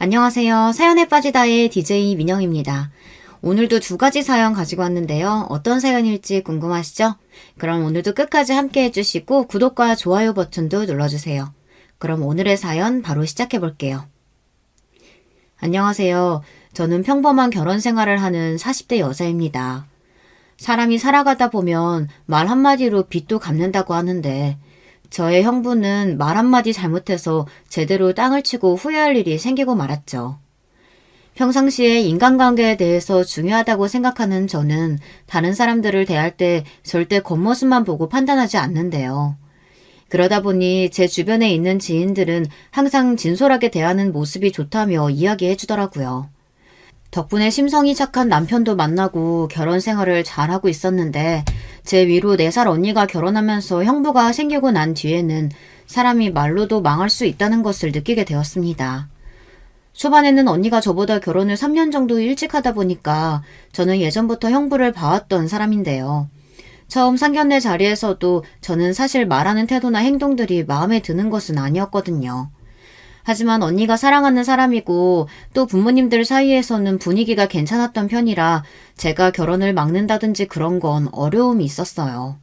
안녕하세요. 사연에 빠지다의 DJ 민영입니다. 오늘도 두 가지 사연 가지고 왔는데요. 어떤 사연일지 궁금하시죠? 그럼 오늘도 끝까지 함께 해주시고 구독과 좋아요 버튼도 눌러주세요. 그럼 오늘의 사연 바로 시작해 볼게요. 안녕하세요. 저는 평범한 결혼 생활을 하는 40대 여자입니다. 사람이 살아가다 보면 말 한마디로 빚도 갚는다고 하는데 저의 형부는 말 한마디 잘못해서 제대로 땅을 치고 후회할 일이 생기고 말았죠. 평상시에 인간관계에 대해서 중요하다고 생각하는 저는 다른 사람들을 대할 때 절대 겉모습만 보고 판단하지 않는데요. 그러다 보니 제 주변에 있는 지인들은 항상 진솔하게 대하는 모습이 좋다며 이야기해 주더라고요. 덕분에 심성이 착한 남편도 만나고 결혼 생활을 잘하고 있었는데 제 위로 4살 언니가 결혼하면서 형부가 생기고 난 뒤에는 사람이 말로도 망할 수 있다는 것을 느끼게 되었습니다. 초반에는 언니가 저보다 결혼을 3년 정도 일찍 하다 보니까 저는 예전부터 형부를 봐왔던 사람인데요. 처음 상견례 자리에서도 저는 사실 말하는 태도나 행동들이 마음에 드는 것은 아니었거든요. 하지만 언니가 사랑하는 사람이고 또 부모님들 사이에서는 분위기가 괜찮았던 편이라 제가 결혼을 막는다든지 그런 건 어려움이 있었어요.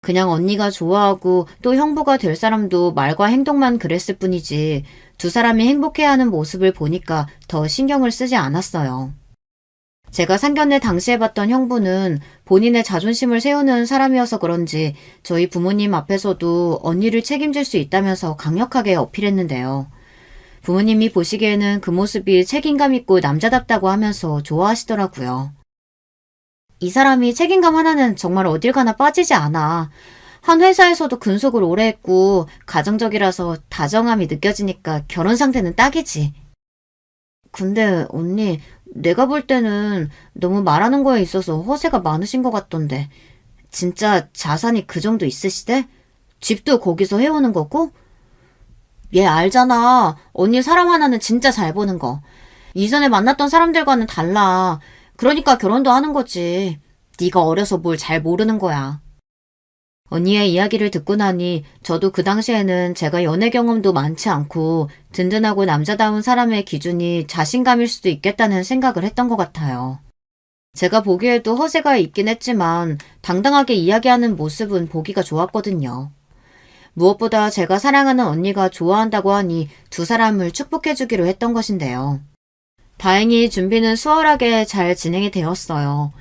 그냥 언니가 좋아하고 또 형부가 될 사람도 말과 행동만 그랬을 뿐이지 두 사람이 행복해하는 모습을 보니까 더 신경을 쓰지 않았어요. 제가 상견례 당시에 봤던 형부는 본인의 자존심을 세우는 사람이어서 그런지 저희 부모님 앞에서도 언니를 책임질 수 있다면서 강력하게 어필했는데요. 부모님이 보시기에는 그 모습이 책임감 있고 남자답다고 하면서 좋아하시더라고요. 이 사람이 책임감 하나는 정말 어딜 가나 빠지지 않아. 한 회사에서도 근속을 오래 했고 가정적이라서 다정함이 느껴지니까 결혼 상태는 딱이지. 근데 언니, 내가 볼 때는 너무 말하는 거에 있어서 허세가 많으신 것 같던데. 진짜 자산이 그 정도 있으시대? 집도 거기서 해오는 거고? 얘 알잖아. 언니 사람 하나는 진짜 잘 보는 거. 이전에 만났던 사람들과는 달라. 그러니까 결혼도 하는 거지. 네가 어려서 뭘 잘 모르는 거야. 언니의 이야기를 듣고 나니 저도 그 당시에는 제가 연애 경험도 많지 않고 든든하고 남자다운 사람의 기준이 자신감일 수도 있겠다는 생각을 했던 것 같아요. 제가 보기에도 허세가 있긴 했지만 당당하게 이야기하는 모습은 보기가 좋았거든요. 무엇보다 제가 사랑하는 언니가 좋아한다고 하니 두 사람을 축복해주기로 했던 것인데요. 다행히 준비는 수월하게 잘 진행이 되었어요.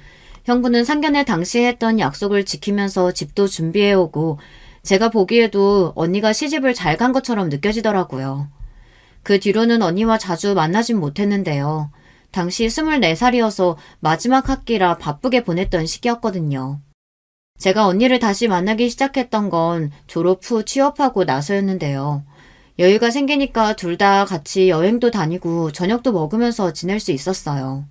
형부는 상견례 당시에 했던 약속을 지키면서 집도 준비해오고 제가 보기에도 언니가 시집을 잘 간 것처럼 느껴지더라고요. 그 뒤로는 언니와 자주 만나진 못했는데요. 당시 24살이어서 마지막 학기라 바쁘게 보냈던 시기였거든요. 제가 언니를 다시 만나기 시작했던 건 졸업 후 취업하고 나서였는데요. 여유가 생기니까 둘 다 같이 여행도 다니고 저녁도 먹으면서 지낼 수 있었어요.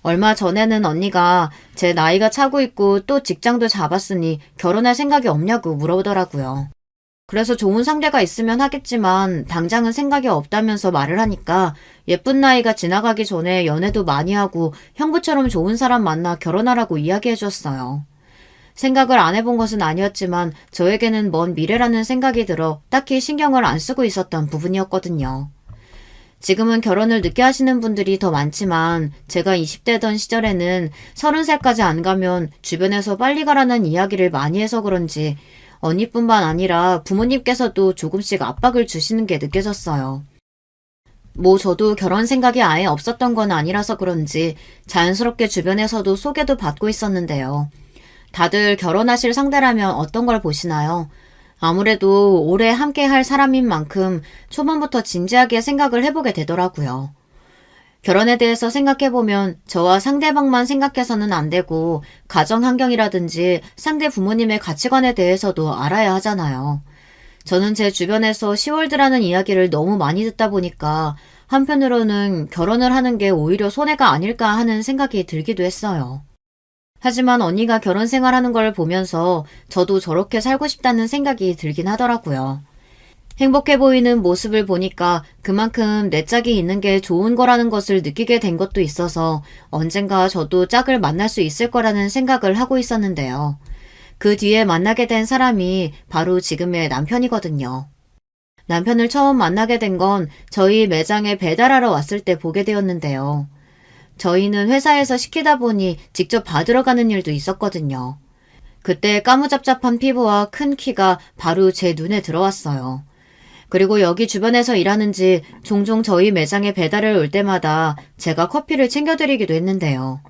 얼마 전에는 언니가 제 나이가 차고 있고 또 직장도 잡았으니 결혼할 생각이 없냐고 물어보더라고요. 그래서 좋은 상대가 있으면 하겠지만 당장은 생각이 없다면서 말을 하니까 예쁜 나이가 지나가기 전에 연애도 많이 하고 형부처럼 좋은 사람 만나 결혼하라고 이야기해 줬어요. 생각을 안 해본 것은 아니었지만 저에게는 먼 미래라는 생각이 들어 딱히 신경을 안 쓰고 있었던 부분이었거든요. 지금은 결혼을 늦게 하시는 분들이 더 많지만 제가 20대던 시절에는 30살까지 안 가면 주변에서 빨리 가라는 이야기를 많이 해서 그런지 언니뿐만 아니라 부모님께서도 조금씩 압박을 주시는 게 느껴졌어요. 저도 결혼 생각이 아예 없었던 건 아니라서 그런지 자연스럽게 주변에서도 소개도 받고 있었는데요. 다들 결혼하실 상대라면 어떤 걸 보시나요? 아무래도 오래 함께 할 사람인 만큼 초반부터 진지하게 생각을 해보게 되더라고요. 결혼에 대해서 생각해보면 저와 상대방만 생각해서는 안 되고 가정 환경이라든지 상대 부모님의 가치관에 대해서도 알아야 하잖아요. 저는 제 주변에서 시월드라는 이야기를 너무 많이 듣다 보니까 한편으로는 결혼을 하는 게 오히려 손해가 아닐까 하는 생각이 들기도 했어요. 하지만 언니가 결혼 생활하는 걸 보면서 저도 저렇게 살고 싶다는 생각이 들긴 하더라고요. 행복해 보이는 모습을 보니까 그만큼 내 짝이 있는 게 좋은 거라는 것을 느끼게 된 것도 있어서 언젠가 저도 짝을 만날 수 있을 거라는 생각을 하고 있었는데요. 그 뒤에 만나게 된 사람이 바로 지금의 남편이거든요. 남편을 처음 만나게 된 건 저희 매장에 배달하러 왔을 때 보게 되었는데요. 저희는 회사에서 시키다 보니 직접 받으러 가는 일도 있었거든요. 그때 까무잡잡한 피부와 큰 키가 바로 제 눈에 들어왔어요. 그리고 여기 주변에서 일하는지 종종 저희 매장에 배달을 올 때마다 제가 커피를 챙겨드리기도 했는데요.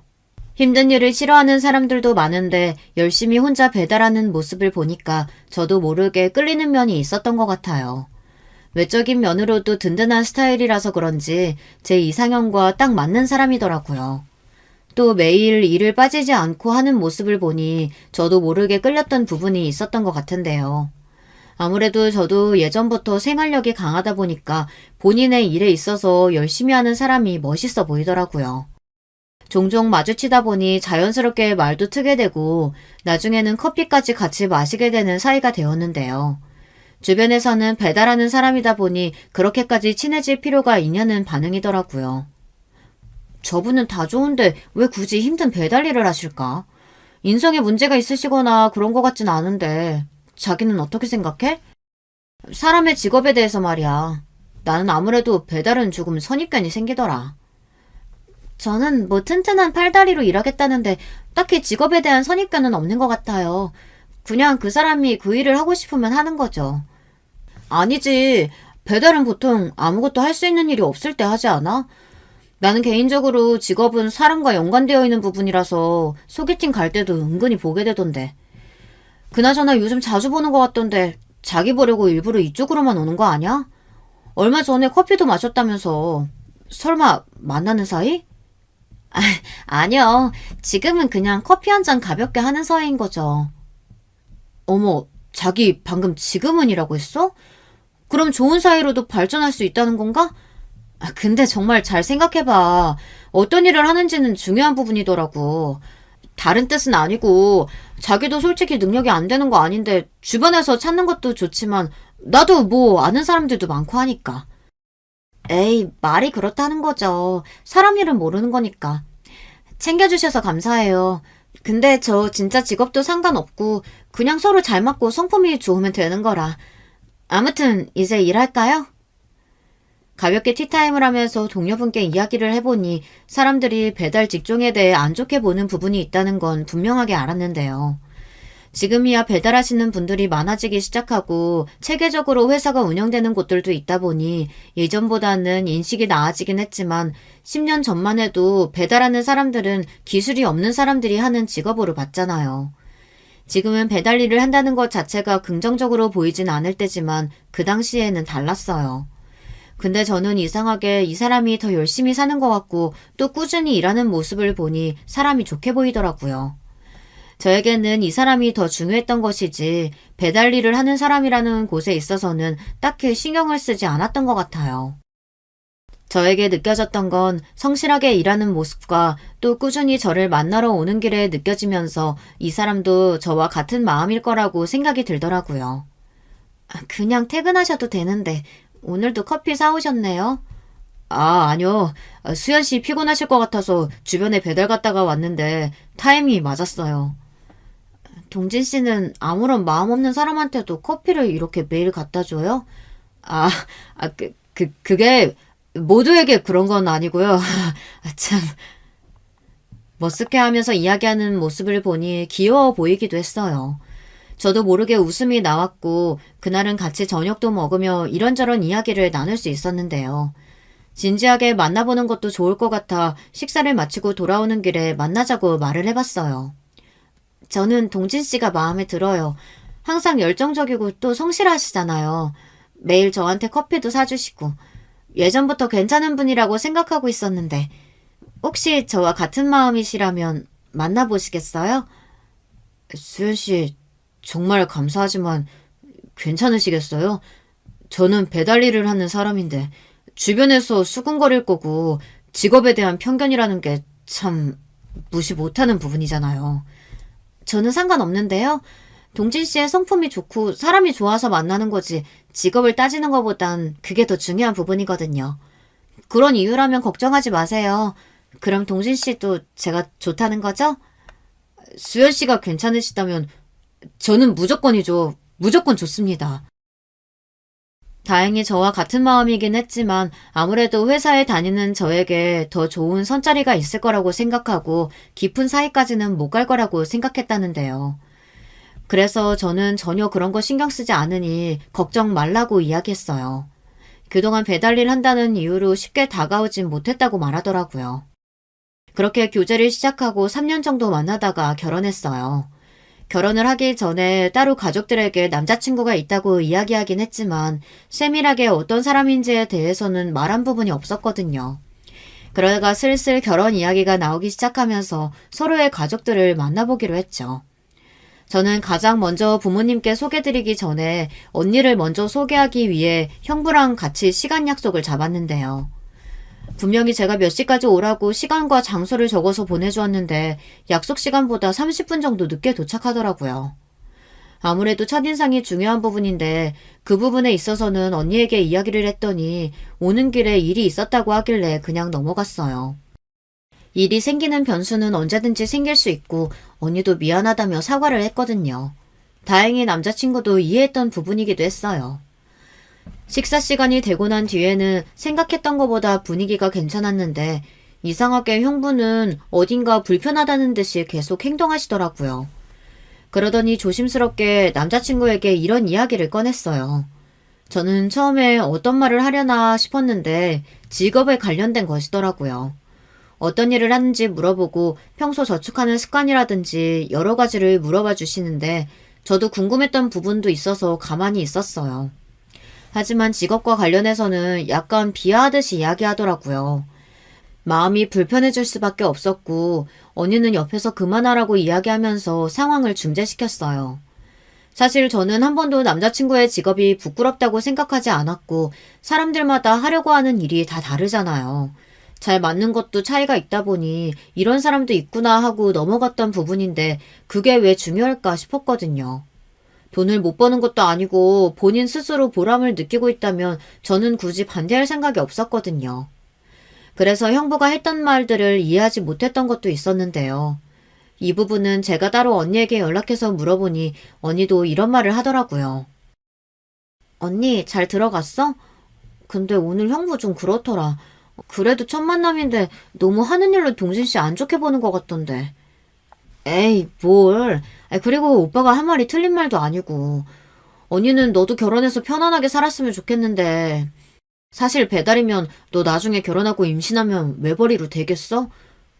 힘든 일을 싫어하는 사람들도 많은데 열심히 혼자 배달하는 모습을 보니까 저도 모르게 끌리는 면이 있었던 것 같아요. 외적인 면으로도 든든한 스타일이라서 그런지 제 이상형과 딱 맞는 사람이더라고요. 또 매일 일을 빠지지 않고 하는 모습을 보니 저도 모르게 끌렸던 부분이 있었던 것 같은데요. 아무래도 저도 예전부터 생활력이 강하다 보니까 본인의 일에 있어서 열심히 하는 사람이 멋있어 보이더라고요. 종종 마주치다 보니 자연스럽게 말도 트게 되고 나중에는 커피까지 같이 마시게 되는 사이가 되었는데요. 주변에서는 배달하는 사람이다 보니 그렇게까지 친해질 필요가 있냐는 반응이더라고요. 저분은 다 좋은데 왜 굳이 힘든 배달 일을 하실까? 인성에 문제가 있으시거나 그런 것 같진 않은데 자기는 어떻게 생각해? 사람의 직업에 대해서 말이야. 나는 아무래도 배달은 조금 선입견이 생기더라. 저는 뭐 튼튼한 팔다리로 일하겠다는데 딱히 직업에 대한 선입견은 없는 것 같아요. 그냥 그 사람이 그 일을 하고 싶으면 하는 거죠. 아니지. 배달은 보통 아무것도 할 수 있는 일이 없을 때 하지 않아? 나는 개인적으로 직업은 사람과 연관되어 있는 부분이라서 소개팅 갈 때도 은근히 보게 되던데. 그나저나 요즘 자주 보는 것 같던데 자기 보려고 일부러 이쪽으로만 오는 거 아니야? 얼마 전에 커피도 마셨다면서. 설마 만나는 사이? 아니요. 지금은 그냥 커피 한 잔 가볍게 하는 사이인 거죠. 어머, 자기 방금 지금은이라고 했어? 그럼 좋은 사이로도 발전할 수 있다는 건가? 근데 정말 잘 생각해봐. 어떤 일을 하는지는 중요한 부분이더라고. 다른 뜻은 아니고 자기도 솔직히 능력이 안 되는 거 아닌데 주변에서 찾는 것도 좋지만 나도 뭐 아는 사람들도 많고 하니까. 에이, 말이 그렇다는 거죠. 사람 일은 모르는 거니까. 챙겨주셔서 감사해요. 근데 저 진짜 직업도 상관없고 그냥 서로 잘 맞고 성품이 좋으면 되는 거라. 아무튼 이제 일할까요? 가볍게 티타임을 하면서 동료분께 이야기를 해보니 사람들이 배달 직종에 대해 안 좋게 보는 부분이 있다는 건 분명하게 알았는데요. 지금이야 배달하시는 분들이 많아지기 시작하고 체계적으로 회사가 운영되는 곳들도 있다 보니 예전보다는 인식이 나아지긴 했지만 10년 전만 해도 배달하는 사람들은 기술이 없는 사람들이 하는 직업으로 봤잖아요. 지금은 배달 일을 한다는 것 자체가 긍정적으로 보이진 않을 때지만 그 당시에는 달랐어요. 근데 저는 이상하게 이 사람이 더 열심히 사는 것 같고 또 꾸준히 일하는 모습을 보니 사람이 좋게 보이더라고요. 저에게는 이 사람이 더 중요했던 것이지 배달 일을 하는 사람이라는 곳에 있어서는 딱히 신경을 쓰지 않았던 것 같아요. 저에게 느껴졌던 건 성실하게 일하는 모습과 또 꾸준히 저를 만나러 오는 길에 느껴지면서 이 사람도 저와 같은 마음일 거라고 생각이 들더라고요. 그냥 퇴근하셔도 되는데 오늘도 커피 사오셨네요? 아니요. 수연 씨 피곤하실 것 같아서 주변에 배달 갔다가 왔는데 타이밍이 맞았어요. 동진 씨는 아무런 마음 없는 사람한테도 커피를 이렇게 매일 갖다 줘요? 아, 그게 모두에게 그런 건 아니고요. 참. 머쓱해 하면서 이야기하는 모습을 보니 귀여워 보이기도 했어요. 저도 모르게 웃음이 나왔고 그날은 같이 저녁도 먹으며 이런저런 이야기를 나눌 수 있었는데요. 진지하게 만나보는 것도 좋을 것 같아 식사를 마치고 돌아오는 길에 만나자고 말을 해봤어요. 저는 동진 씨가 마음에 들어요. 항상 열정적이고 또 성실하시잖아요. 매일 저한테 커피도 사주시고 예전부터 괜찮은 분이라고 생각하고 있었는데 혹시 저와 같은 마음이시라면 만나보시겠어요? 수연 씨 정말 감사하지만 괜찮으시겠어요? 저는 배달 일을 하는 사람인데 주변에서 수군거릴 거고 직업에 대한 편견이라는 게 참 무시 못하는 부분이잖아요. 저는 상관없는데요. 동진 씨의 성품이 좋고 사람이 좋아서 만나는 거지 직업을 따지는 것보단 그게 더 중요한 부분이거든요. 그런 이유라면 걱정하지 마세요. 그럼 동진 씨도 제가 좋다는 거죠? 수연 씨가 괜찮으시다면 저는 무조건이죠. 무조건 좋습니다. 다행히 저와 같은 마음이긴 했지만 아무래도 회사에 다니는 저에게 더 좋은 선자리가 있을 거라고 생각하고 깊은 사이까지는 못 갈 거라고 생각했다는데요. 그래서 저는 전혀 그런 거 신경 쓰지 않으니 걱정 말라고 이야기했어요. 그동안 배달일 한다는 이유로 쉽게 다가오진 못했다고 말하더라고요. 그렇게 교제를 시작하고 3년 정도 만나다가 결혼했어요. 결혼을 하기 전에 따로 가족들에게 남자친구가 있다고 이야기하긴 했지만 세밀하게 어떤 사람인지에 대해서는 말한 부분이 없었거든요. 그러다가 슬슬 결혼 이야기가 나오기 시작하면서 서로의 가족들을 만나보기로 했죠. 저는 가장 먼저 부모님께 소개드리기 전에 언니를 먼저 소개하기 위해 형부랑 같이 시간 약속을 잡았는데요. 분명히 제가 몇 시까지 오라고 시간과 장소를 적어서 보내주었는데 약속 시간보다 30분 정도 늦게 도착하더라고요. 아무래도 첫인상이 중요한 부분인데 그 부분에 있어서는 언니에게 이야기를 했더니 오는 길에 일이 있었다고 하길래 그냥 넘어갔어요. 일이 생기는 변수는 언제든지 생길 수 있고 언니도 미안하다며 사과를 했거든요. 다행히 남자친구도 이해했던 부분이기도 했어요. 식사 시간이 되고 난 뒤에는 생각했던 것보다 분위기가 괜찮았는데 이상하게 형부는 어딘가 불편하다는 듯이 계속 행동하시더라고요. 그러더니 조심스럽게 남자친구에게 이런 이야기를 꺼냈어요. 저는 처음에 어떤 말을 하려나 싶었는데 직업에 관련된 것이더라고요. 어떤 일을 하는지 물어보고 평소 저축하는 습관이라든지 여러 가지를 물어봐 주시는데 저도 궁금했던 부분도 있어서 가만히 있었어요. 하지만 직업과 관련해서는 약간 비하하듯이 이야기하더라고요. 마음이 불편해질 수밖에 없었고 언니는 옆에서 그만하라고 이야기하면서 상황을 중재시켰어요. 사실 저는 한 번도 남자친구의 직업이 부끄럽다고 생각하지 않았고 사람들마다 하려고 하는 일이 다 다르잖아요. 잘 맞는 것도 차이가 있다 보니 이런 사람도 있구나 하고 넘어갔던 부분인데 그게 왜 중요할까 싶었거든요. 돈을 못 버는 것도 아니고 본인 스스로 보람을 느끼고 있다면 저는 굳이 반대할 생각이 없었거든요. 그래서 형부가 했던 말들을 이해하지 못했던 것도 있었는데요. 이 부분은 제가 따로 언니에게 연락해서 물어보니 언니도 이런 말을 하더라고요. 언니, 잘 들어갔어? 근데 오늘 형부 좀 그렇더라. 그래도 첫 만남인데 너무 하는 일로 동진 씨 안 좋게 보는 것 같던데. 에이, 뭘. 그리고 오빠가 한 말이 틀린 말도 아니고. 언니는 너도 결혼해서 편안하게 살았으면 좋겠는데. 사실 배달이면 너 나중에 결혼하고 임신하면 외벌이로 되겠어?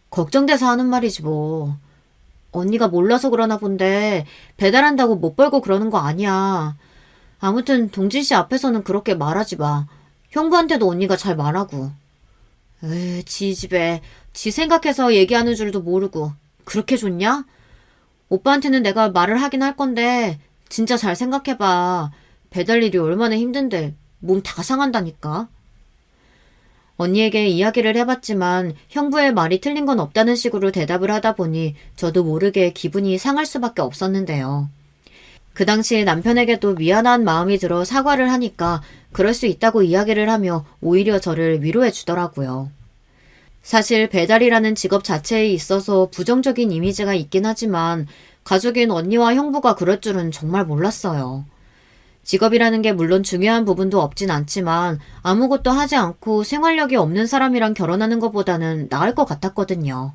걱정돼서 하는 말이지 뭐. 언니가 몰라서 그러나 본데 배달한다고 못 벌고 그러는 거 아니야. 아무튼 동진 씨 앞에서는 그렇게 말하지 마. 형부한테도 언니가 잘 말하고. 지 집에 지 생각해서 얘기하는 줄도 모르고 그렇게 좋냐? 오빠한테는 내가 말을 하긴 할 건데 진짜 잘 생각해봐. 배달 일이 얼마나 힘든데 몸 다 상한다니까. 언니에게 이야기를 해봤지만 형부의 말이 틀린 건 없다는 식으로 대답을 하다 보니 저도 모르게 기분이 상할 수밖에 없었는데요. 그 당시 남편에게도 미안한 마음이 들어 사과를 하니까 그럴 수 있다고 이야기를 하며 오히려 저를 위로해 주더라고요. 사실 배달이라는 직업 자체에 있어서 부정적인 이미지가 있긴 하지만 가족인 언니와 형부가 그럴 줄은 정말 몰랐어요. 직업이라는 게 물론 중요한 부분도 없진 않지만 아무것도 하지 않고 생활력이 없는 사람이랑 결혼하는 것보다는 나을 것 같았거든요.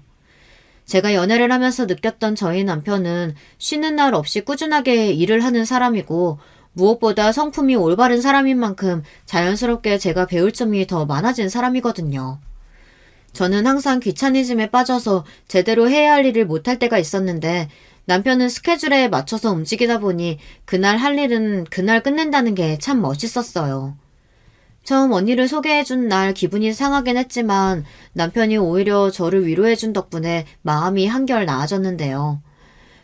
제가 연애를 하면서 느꼈던 저희 남편은 쉬는 날 없이 꾸준하게 일을 하는 사람이고 무엇보다 성품이 올바른 사람인 만큼 자연스럽게 제가 배울 점이 더 많아진 사람이거든요. 저는 항상 귀차니즘에 빠져서 제대로 해야 할 일을 못할 때가 있었는데 남편은 스케줄에 맞춰서 움직이다 보니 그날 할 일은 그날 끝낸다는 게 참 멋있었어요. 처음 언니를 소개해준 날 기분이 상하긴 했지만 남편이 오히려 저를 위로해준 덕분에 마음이 한결 나아졌는데요.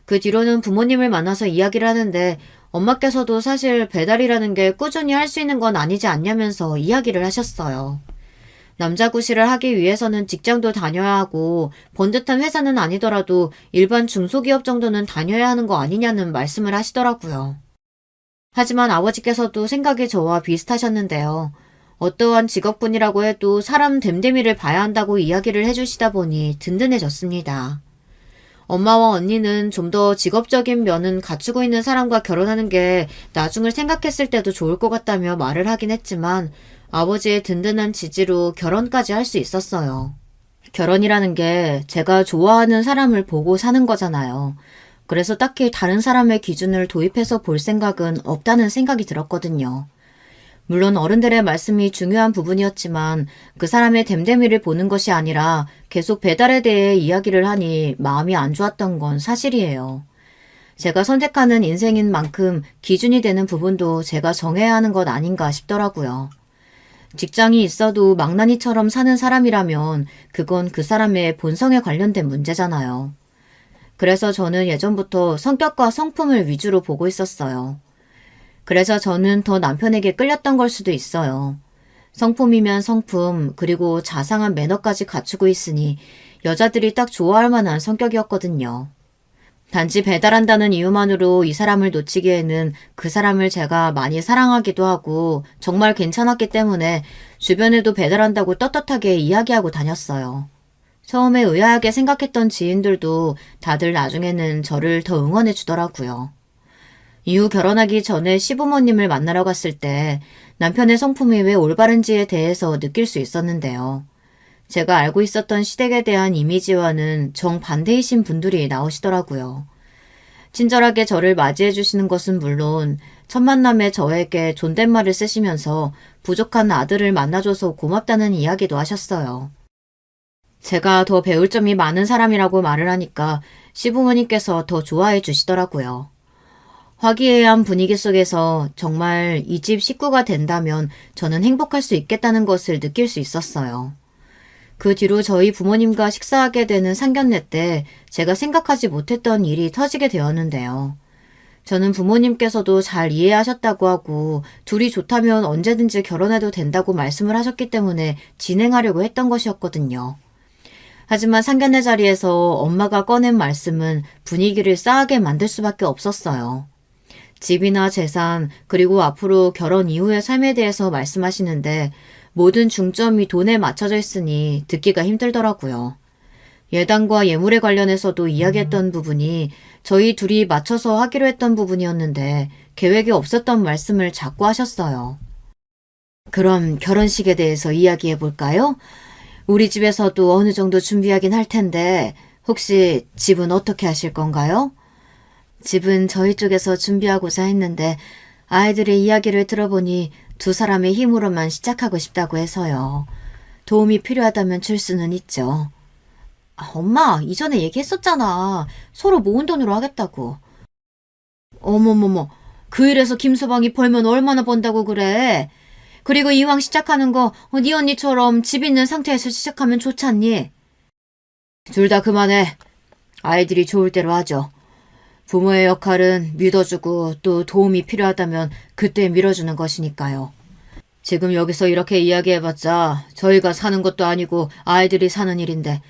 그 뒤로는 부모님을 만나서 이야기를 하는데 엄마께서도 사실 배달이라는 게 꾸준히 할 수 있는 건 아니지 않냐면서 이야기를 하셨어요. 남자구실을 하기 위해서는 직장도 다녀야 하고 번듯한 회사는 아니더라도 일반 중소기업 정도는 다녀야 하는 거 아니냐는 말씀을 하시더라고요. 하지만 아버지께서도 생각이 저와 비슷하셨는데요. 어떠한 직업군이라고 해도 사람 됨됨이를 봐야 한다고 이야기를 해주시다 보니 든든해졌습니다. 엄마와 언니는 좀 더 직업적인 면은 갖추고 있는 사람과 결혼하는 게 나중을 생각했을 때도 좋을 것 같다며 말을 하긴 했지만 아버지의 든든한 지지로 결혼까지 할 수 있었어요. 결혼이라는 게 제가 좋아하는 사람을 보고 사는 거잖아요. 그래서 딱히 다른 사람의 기준을 도입해서 볼 생각은 없다는 생각이 들었거든요. 물론 어른들의 말씀이 중요한 부분이었지만 그 사람의 됨됨이를 보는 것이 아니라 계속 배달에 대해 이야기를 하니 마음이 안 좋았던 건 사실이에요. 제가 선택하는 인생인 만큼 기준이 되는 부분도 제가 정해야 하는 것 아닌가 싶더라고요. 직장이 있어도 망나니처럼 사는 사람이라면 그건 그 사람의 본성에 관련된 문제잖아요. 그래서 저는 예전부터 성격과 성품을 위주로 보고 있었어요. 그래서 저는 더 남편에게 끌렸던 걸 수도 있어요. 성품이면 성품, 그리고 자상한 매너까지 갖추고 있으니 여자들이 딱 좋아할 만한 성격이었거든요. 단지 배달한다는 이유만으로 이 사람을 놓치기에는 그 사람을 제가 많이 사랑하기도 하고 정말 괜찮았기 때문에 주변에도 배달한다고 떳떳하게 이야기하고 다녔어요. 처음에 의아하게 생각했던 지인들도 다들 나중에는 저를 더 응원해 주더라고요. 이후 결혼하기 전에 시부모님을 만나러 갔을 때 남편의 성품이 왜 올바른지에 대해서 느낄 수 있었는데요. 제가 알고 있었던 시댁에 대한 이미지와는 정반대이신 분들이 나오시더라고요. 친절하게 저를 맞이해 주시는 것은 물론 첫 만남에 저에게 존댓말을 쓰시면서 부족한 아들을 만나줘서 고맙다는 이야기도 하셨어요. 제가 더 배울 점이 많은 사람이라고 말을 하니까 시부모님께서 더 좋아해 주시더라고요. 화기애애한 분위기 속에서 정말 이 집 식구가 된다면 저는 행복할 수 있겠다는 것을 느낄 수 있었어요. 그 뒤로 저희 부모님과 식사하게 되는 상견례 때 제가 생각하지 못했던 일이 터지게 되었는데요. 저는 부모님께서도 잘 이해하셨다고 하고 둘이 좋다면 언제든지 결혼해도 된다고 말씀을 하셨기 때문에 진행하려고 했던 것이었거든요. 하지만 상견례 자리에서 엄마가 꺼낸 말씀은 분위기를 싸하게 만들 수밖에 없었어요. 집이나 재산, 그리고 앞으로 결혼 이후의 삶에 대해서 말씀하시는데 모든 중점이 돈에 맞춰져 있으니 듣기가 힘들더라고요. 예단과 예물에 관련해서도 이야기했던 부분이 저희 둘이 맞춰서 하기로 했던 부분이었는데 계획에 없었던 말씀을 자꾸 하셨어요. 그럼 결혼식에 대해서 이야기해 볼까요? 우리 집에서도 어느 정도 준비하긴 할 텐데 혹시 집은 어떻게 하실 건가요? 집은 저희 쪽에서 준비하고자 했는데 아이들의 이야기를 들어보니 두 사람의 힘으로만 시작하고 싶다고 해서요. 도움이 필요하다면 줄 수는 있죠. 엄마, 이전에 얘기했었잖아. 서로 모은 돈으로 하겠다고. 어머머머, 그 일에서 김서방이 벌면 얼마나 번다고 그래. 그리고 이왕 시작하는 거 네 언니처럼 집 있는 상태에서 시작하면 좋잖니. 둘 다 그만해. 아이들이 좋을 대로 하죠. 부모의 역할은 믿어주고 또 도움이 필요하다면 그때 밀어주는 것이니까요. 지금 여기서 이렇게 이야기해봤자 저희가 사는 것도 아니고 아이들이 사는 일인데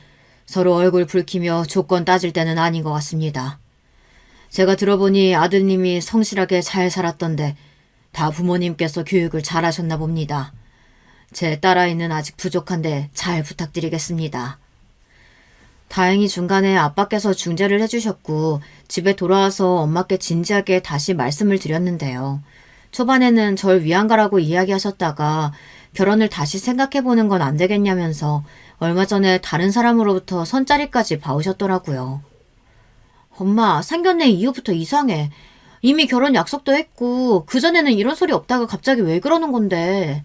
서로 얼굴 붉히며 조건 따질 때는 아닌 것 같습니다. 제가 들어보니 아드님이 성실하게 잘 살았던데 다 부모님께서 교육을 잘하셨나 봅니다. 제 딸아이는 아직 부족한데 잘 부탁드리겠습니다. 다행히 중간에 아빠께서 중재를 해주셨고 집에 돌아와서 엄마께 진지하게 다시 말씀을 드렸는데요. 초반에는 절 위안가라고 이야기하셨다가 결혼을 다시 생각해보는 건 안 되겠냐면서 얼마 전에 다른 사람으로부터 선자리까지 봐오셨더라고요. 엄마, 상견례 이후부터 이상해. 이미 결혼 약속도 했고 그전에는 이런 소리 없다가 갑자기 왜 그러는 건데.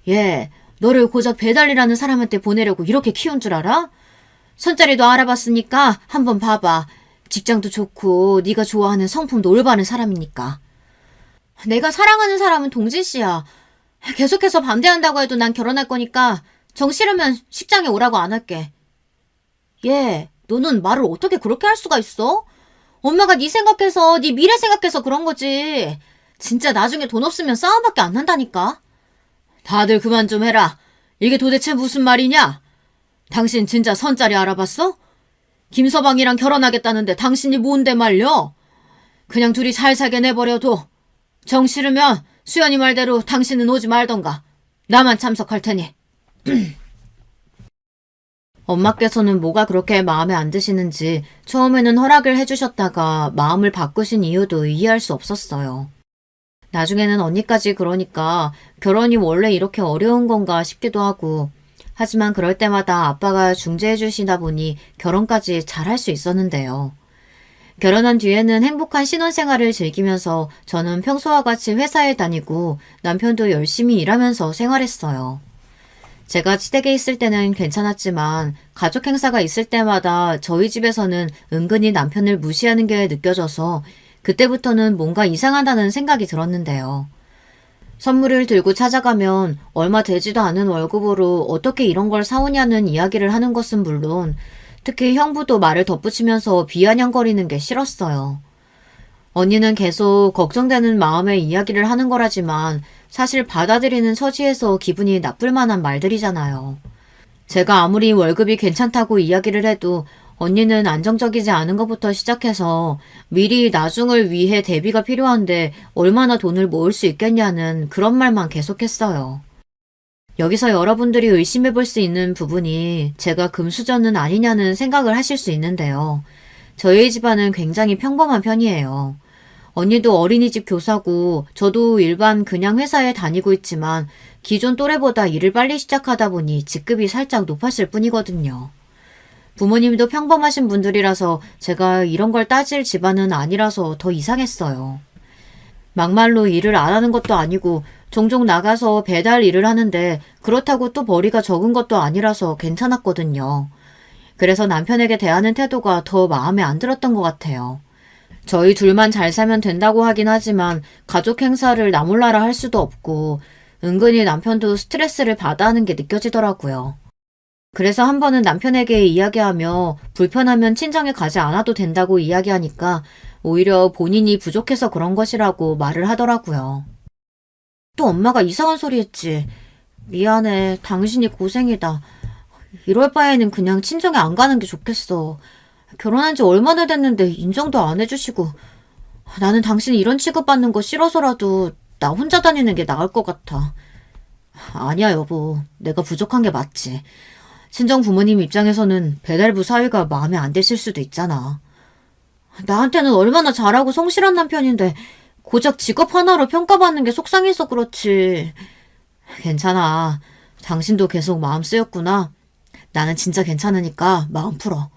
얘, 너를 고작 배달이라는 사람한테 보내려고 이렇게 키운 줄 알아? 선자리도 알아봤으니까 한번 봐봐. 직장도 좋고 네가 좋아하는 성품도 올바른 사람이니까. 내가 사랑하는 사람은 동진 씨야. 계속해서 반대한다고 해도 난 결혼할 거니까 정 싫으면 식장에 오라고 안 할게. 얘, 너는 말을 어떻게 그렇게 할 수가 있어? 엄마가 네 생각해서 네 미래 생각해서 그런 거지. 진짜 나중에 돈 없으면 싸움밖에 안 난다니까. 다들 그만 좀 해라. 이게 도대체 무슨 말이냐? 당신 진짜 선자리 알아봤어? 김서방이랑 결혼하겠다는데 당신이 뭔데 말려? 그냥 둘이 잘 살게 내버려둬. 정 싫으면 수연이 말대로 당신은 오지 말던가. 나만 참석할 테니. 엄마께서는 뭐가 그렇게 마음에 안 드시는지 처음에는 허락을 해주셨다가 마음을 바꾸신 이유도 이해할 수 없었어요. 나중에는 언니까지 그러니까 결혼이 원래 이렇게 어려운 건가 싶기도 하고, 하지만 그럴 때마다 아빠가 중재해 주시다 보니 결혼까지 잘할 수 있었는데요. 결혼한 뒤에는 행복한 신혼생활을 즐기면서 저는 평소와 같이 회사에 다니고 남편도 열심히 일하면서 생활했어요. 제가 시댁에 있을 때는 괜찮았지만 가족 행사가 있을 때마다 저희 집에서는 은근히 남편을 무시하는 게 느껴져서 그때부터는 뭔가 이상하다는 생각이 들었는데요. 선물을 들고 찾아가면 얼마 되지도 않은 월급으로 어떻게 이런 걸 사오냐는 이야기를 하는 것은 물론 특히 형부도 말을 덧붙이면서 비아냥거리는 게 싫었어요. 언니는 계속 걱정되는 마음에 이야기를 하는 거라지만 사실 받아들이는 처지에서 기분이 나쁠 만한 말들이잖아요. 제가 아무리 월급이 괜찮다고 이야기를 해도 언니는 안정적이지 않은 것부터 시작해서 미리 나중을 위해 대비가 필요한데 얼마나 돈을 모을 수 있겠냐는 그런 말만 계속했어요. 여기서 여러분들이 의심해 볼 수 있는 부분이 제가 금수저는 아니냐는 생각을 하실 수 있는데요. 저희 집안은 굉장히 평범한 편이에요. 언니도 어린이집 교사고 저도 일반 그냥 회사에 다니고 있지만 기존 또래보다 일을 빨리 시작하다 보니 직급이 살짝 높았을 뿐이거든요. 부모님도 평범하신 분들이라서 제가 이런 걸 따질 집안은 아니라서 더 이상했어요. 막말로 일을 안 하는 것도 아니고 종종 나가서 배달 일을 하는데 그렇다고 또 벌이가 적은 것도 아니라서 괜찮았거든요. 그래서 남편에게 대하는 태도가 더 마음에 안 들었던 것 같아요. 저희 둘만 잘 살면 된다고 하긴 하지만 가족 행사를 나 몰라라 할 수도 없고 은근히 남편도 스트레스를 받아 하는 게 느껴지더라고요. 그래서 한 번은 남편에게 이야기하며 불편하면 친정에 가지 않아도 된다고 이야기하니까 오히려 본인이 부족해서 그런 것이라고 말을 하더라고요. 또 엄마가 이상한 소리 했지. 미안해. 당신이 고생이다. 이럴 바에는 그냥 친정에 안 가는 게 좋겠어. 결혼한 지 얼마나 됐는데 인정도 안 해주시고. 나는 당신이 이런 취급받는 거 싫어서라도 나 혼자 다니는 게 나을 것 같아. 아니야, 여보. 내가 부족한 게 맞지. 친정 부모님 입장에서는 배달부 사위가 마음에 안 드실 수도 있잖아. 나한테는 얼마나 잘하고 성실한 남편인데 고작 직업 하나로 평가받는 게 속상해서 그렇지. 괜찮아. 당신도 계속 마음 쓰였구나. 나는 진짜 괜찮으니까 마음 풀어.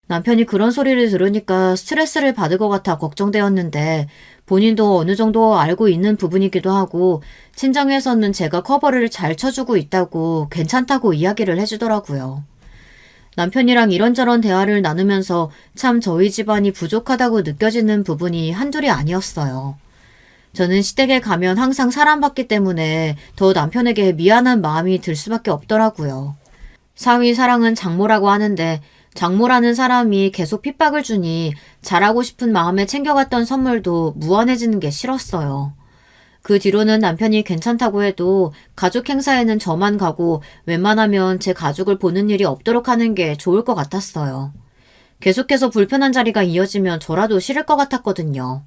남편이 그런 소리를 들으니까 스트레스를 받을 것 같아 걱정되었는데 본인도 어느 정도 알고 있는 부분이기도 하고 친정에서는 제가 커버를 잘 쳐주고 있다고 괜찮다고 이야기를 해주더라고요. 남편이랑 이런저런 대화를 나누면서 참 저희 집안이 부족하다고 느껴지는 부분이 한둘이 아니었어요. 저는 시댁에 가면 항상 사랑받기 때문에 더 남편에게 미안한 마음이 들 수밖에 없더라고요. 사위 사랑은 장모라고 하는데 장모라는 사람이 계속 핍박을 주니 잘하고 싶은 마음에 챙겨갔던 선물도 무한해지는 게 싫었어요. 그 뒤로는 남편이 괜찮다고 해도 가족 행사에는 저만 가고 웬만하면 제 가족을 보는 일이 없도록 하는 게 좋을 것 같았어요. 계속해서 불편한 자리가 이어지면 저라도 싫을 것 같았거든요.